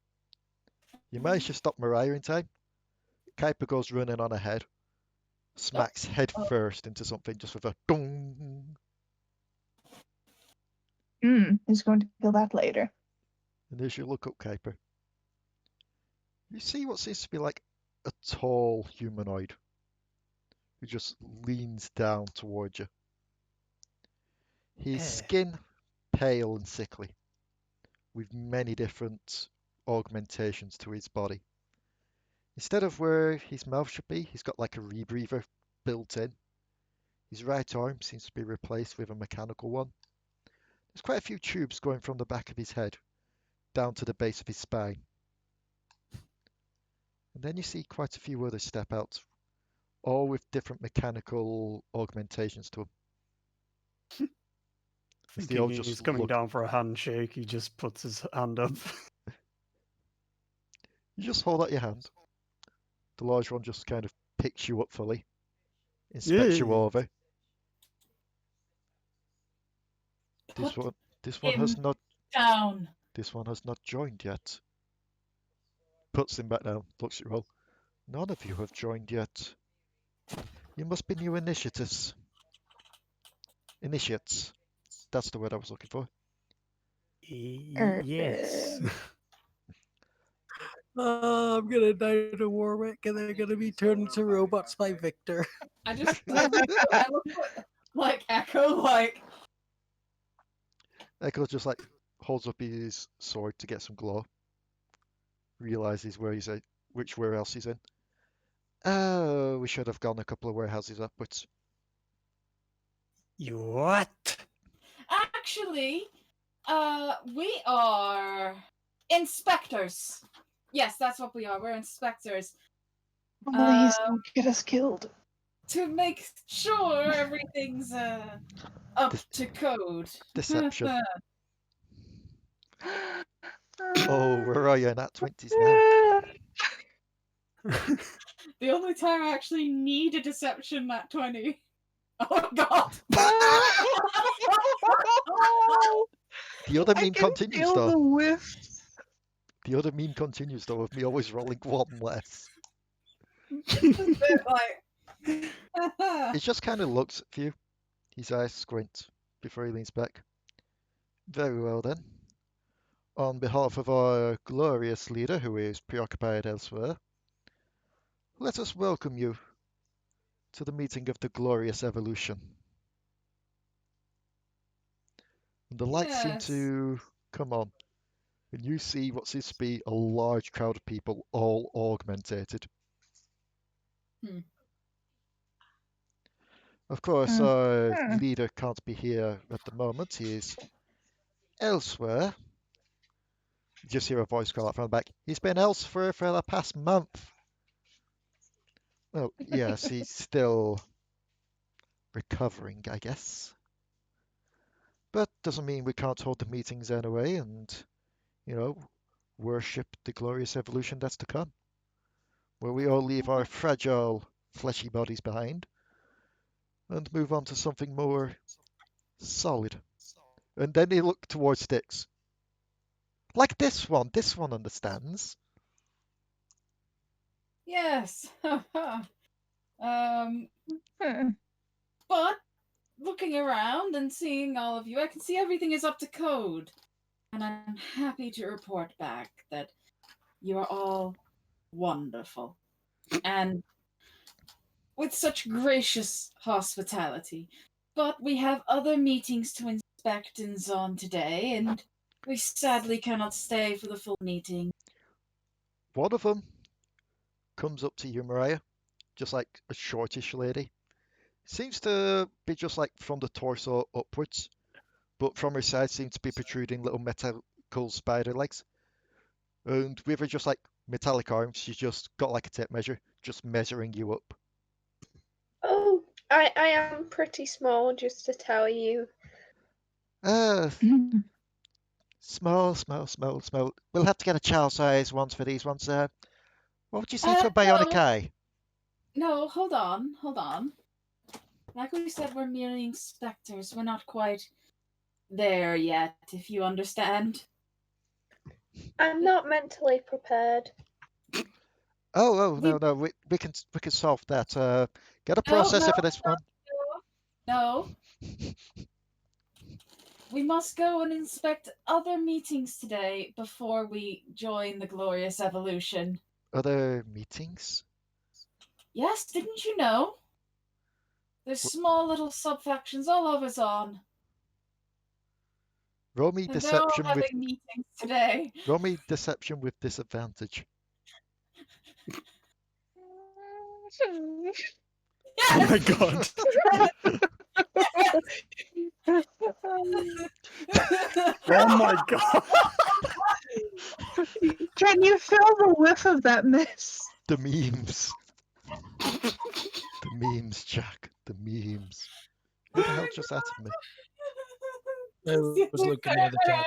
You manage to stop Mariah in time. Kuiper goes running on ahead, smacks head first into something just with a dong. He's going to feel that later. And as you look up Kuiper, you see what seems to be like a tall humanoid who just leans down towards you. His skin pale and sickly, with many different augmentations to his body. Instead of where his mouth should be, he's got like a rebreather built in. His right arm seems to be replaced with a mechanical one. There's quite a few tubes going from the back of his head down to the base of his spine. And then you see quite a few others step out, all with different mechanical augmentations to them. As they all Thinking just he's coming look. down for a handshake. He just puts his hand up. You just hold out your hand. The large one just kind of picks you up fully, inspects you Yeah. over. This one has not Down. This one has not joined yet. Puts him back down, looks at you all. None of you have joined yet. You must be new initiates. Initiates. That's the word I was looking for. Yes. I'm gonna die to Warwick, and they're gonna be turned into robots by Victor. I just I look like Echo, like Echo just like holds up his sword to get some glow. Realizes where he's at, which warehouse he's in. Oh, we should have gone a couple of warehouses upwards. You what? actually, we are inspectors. Yes, that's what we are. We're inspectors. Please don't get us killed. To make sure everything's up to code. Deception. Oh, where are you? Nat 20s now. The only time I actually need a deception, Nat 20. Oh god! The other I meme can continues feel the though. whiff. The other meme continues though of me always rolling one less. Like, He just kind of looks at you. His eyes squint before he leans back. Very well then. On behalf of our glorious leader who is preoccupied elsewhere, let us welcome you to the meeting of the Glorious Evolution. And the lights seem Yes. to come on, and you see what seems to be a large crowd of people, all augmentated. Hmm. Of course, our Hmm. leader can't be here at the moment. He is elsewhere. You just hear a voice call out from the back. He's been elsewhere for the past month. Well, yes, he's still recovering, I guess. But doesn't mean we can't hold the meetings anyway and, worship the glorious evolution that's to come, where we all leave our fragile, fleshy bodies behind and move on to something more solid. And then they look towards Styx. Like this one. This one understands. Yes. Hmm. But looking around and seeing all of you, I can see everything is up to code. And I'm happy to report back that you are all wonderful. And with such gracious hospitality. But we have other meetings to inspect and so on today, and we sadly cannot stay for the full meeting. One of them comes up to you, Mariah, just like a shortish lady. Seems to be just like from the torso upwards, but from her side seems to be protruding little metallical spider legs. And with her just like metallic arms, she's just got like a tape measure, just measuring you up. Oh, I am pretty small, just to tell you. Uh, Hmm. small. We'll have to get a child size ones for these ones. What would you say to a No, bionic eye? no, hold on. Like we said, we're merely inspectors. We're not quite there yet, if you understand. I'm not mentally prepared. Oh, We no, we can solve that. Get a no, processor for this one. no. We must go and inspect other meetings today before we join the glorious evolution. Other meetings? Yes, didn't you know? There's small little sub-factions all over Zon. Roll me And they're all deception with having meetings today. disadvantage. Oh my Yes! god. Oh my god. Can you feel the whiff of that mist? The memes. The memes, Jack. The memes. Who the hell just added me? I was looking near the chat.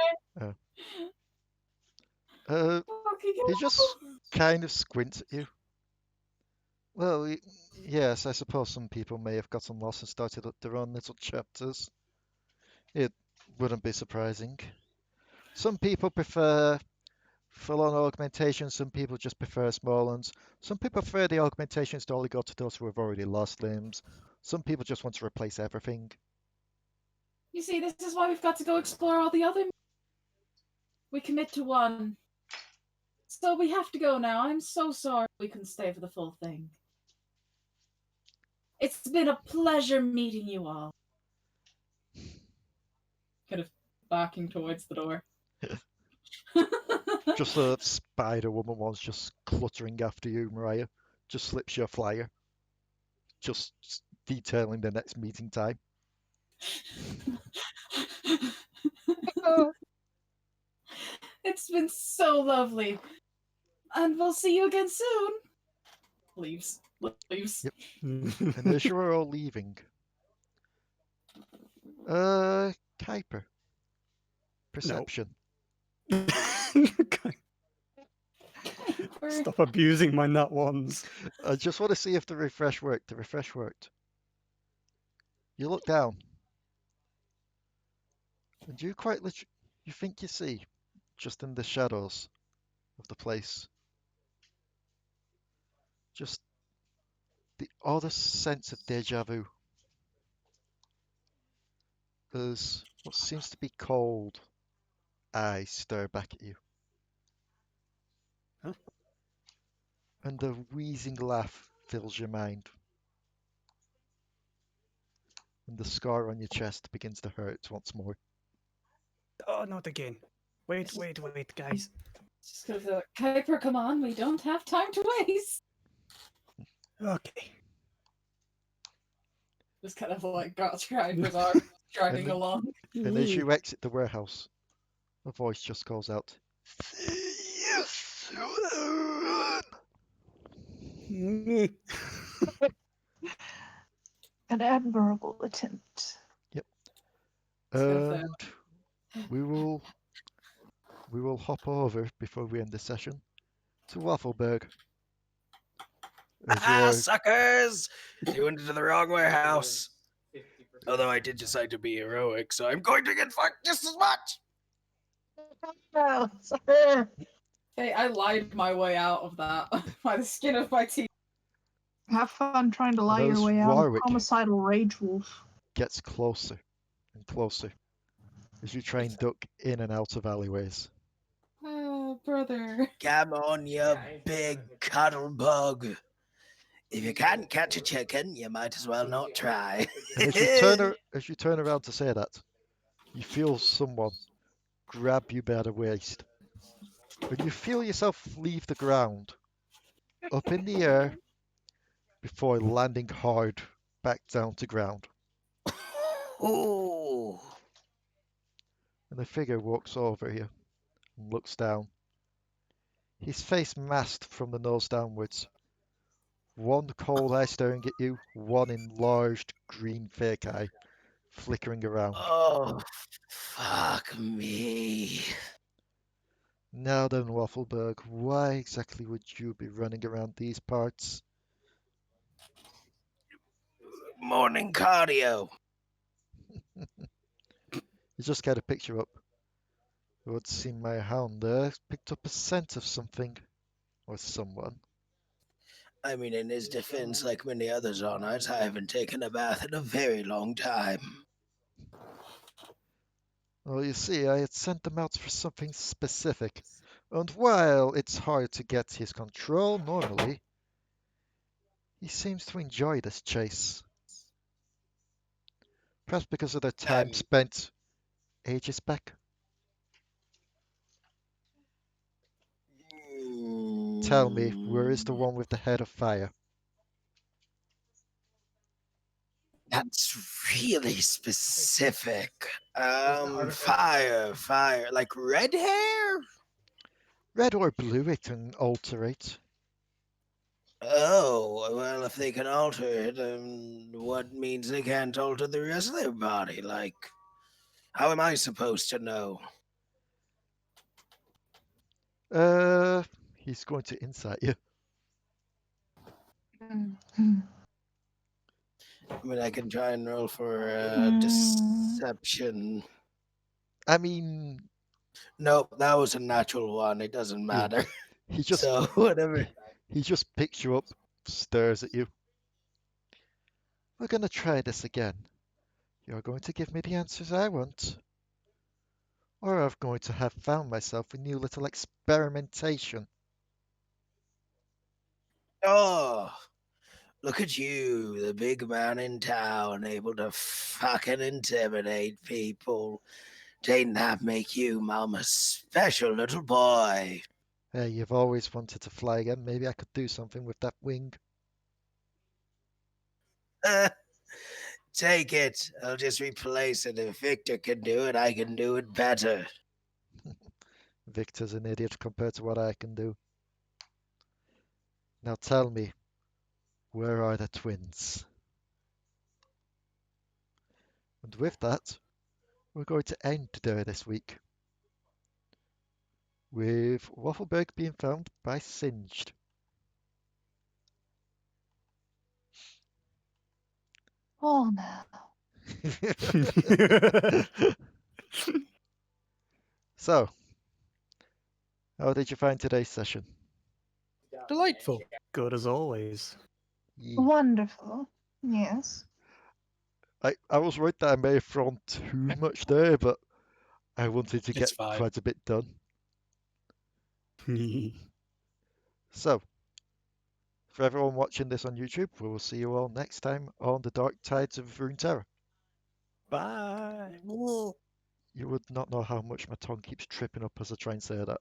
He just kind of squints at you. Well, yes, I suppose some people may have gotten lost and started up their own little chapters. It wouldn't be surprising. Some people prefer full-on augmentation, some people just prefer small ones. Some people prefer the augmentations to only go to those who have already lost limbs. Some people just want to replace everything. You see, this is why we've got to go explore all the other. We commit to one. So we have to go now. I'm so sorry we couldn't stay for the full thing. It's been a pleasure meeting you all. Kind of backing towards the door. Just a spider woman was just cluttering after you, Mariah. Just slips you a flyer. Just detailing the next meeting time. It's been so lovely. And we'll see you again soon. Leaves. Yep. And as you are all leaving, Kuiper. Perception. Stop abusing my nut ones. I just want to see if the refresh worked. The refresh worked. You look down, and you quite literally, you think you see, just in the shadows of the place, just the oddest sense of deja vu. As what seems to be cold eyes stare back at you. Huh? And a wheezing laugh fills your mind. and the scar on your chest begins to hurt once more. Oh, not again. Wait, guys. Just gonna be like, Kuiper, come on, we don't have time to waste. Okay. Just kind of like got Kuiper's arm dragging then- along. And as you exit the warehouse, a voice just calls out, "See you soon!" An admirable attempt. And we will hop over before we end the session to Waffleberg. As you Ah, are, suckers! You went into the wrong warehouse. Although I did decide to be heroic, so I'm going to get fucked just as much. No, sir. Hey, I lied my way out of that by the skin of my teeth. Have fun trying to lie your Those way out of Warwick- homicidal rage wolf. gets closer and closer as you try and duck in and out of alleyways. Oh, brother. Come on, you big cuddle bug. If you can't catch a chicken, you might as well not try. And as you turn around to say that, you feel someone grab you by the waist. And you feel yourself leave the ground, up in the air, before landing hard back down to ground. Ooh. And the figure walks over you and looks down. His face masked from the nose downwards. One cold eye staring at you, one enlarged green fake eye flickering around. Oh, fuck me. Now then, Waffleberg, why exactly would you be running around these parts? Morning cardio. You just get a picture up. It would seem my hound there picked up a scent of something or someone. I mean, in his defense, like many others on us, I haven't taken a bath in a very long time. Well, you see, I had sent them out for something specific. And while it's hard to get his control normally, he seems to enjoy this chase. Perhaps because of their time spent ages back. Tell me, where is the one with the head of fire? That's really specific. Fire. Like red hair? Red or blue, it can alter it. Oh, well, if they can alter it, what means they can't alter the rest of their body? Like, how am I supposed to know? He's going to insight you. I mean, I can try and roll for deception. I mean, Nope, that was a natural one. It doesn't matter. he just So, whatever. he just picks you up, stares at you. We're going to try this again. You're going to give me the answers I want. Or I'm going to have found myself a new little experimentation. Oh, look at you, the big man in town, able to fucking intimidate people. Didn't that make you Mama's special little boy? Hey, you've always wanted to fly again. Maybe I could do something with that wing. Take it. I'll just replace it. If Victor can do it, I can do it better. Victor's an idiot compared to what I can do. Now tell me, where are the twins? And with that, we're going to end there this week. With Waffleberg being found by Singed. Oh no. So, how did you find today's session? Delightful. Good as always. Wonderful. Yes. I was worried that I may have thrown too much there, but I wanted to get It's fine. quite a bit done. So, for everyone watching this on YouTube, we will see you all next time on the Dark Tides of Runeterra. Bye. You would not know how much my tongue keeps tripping up as I try and say that.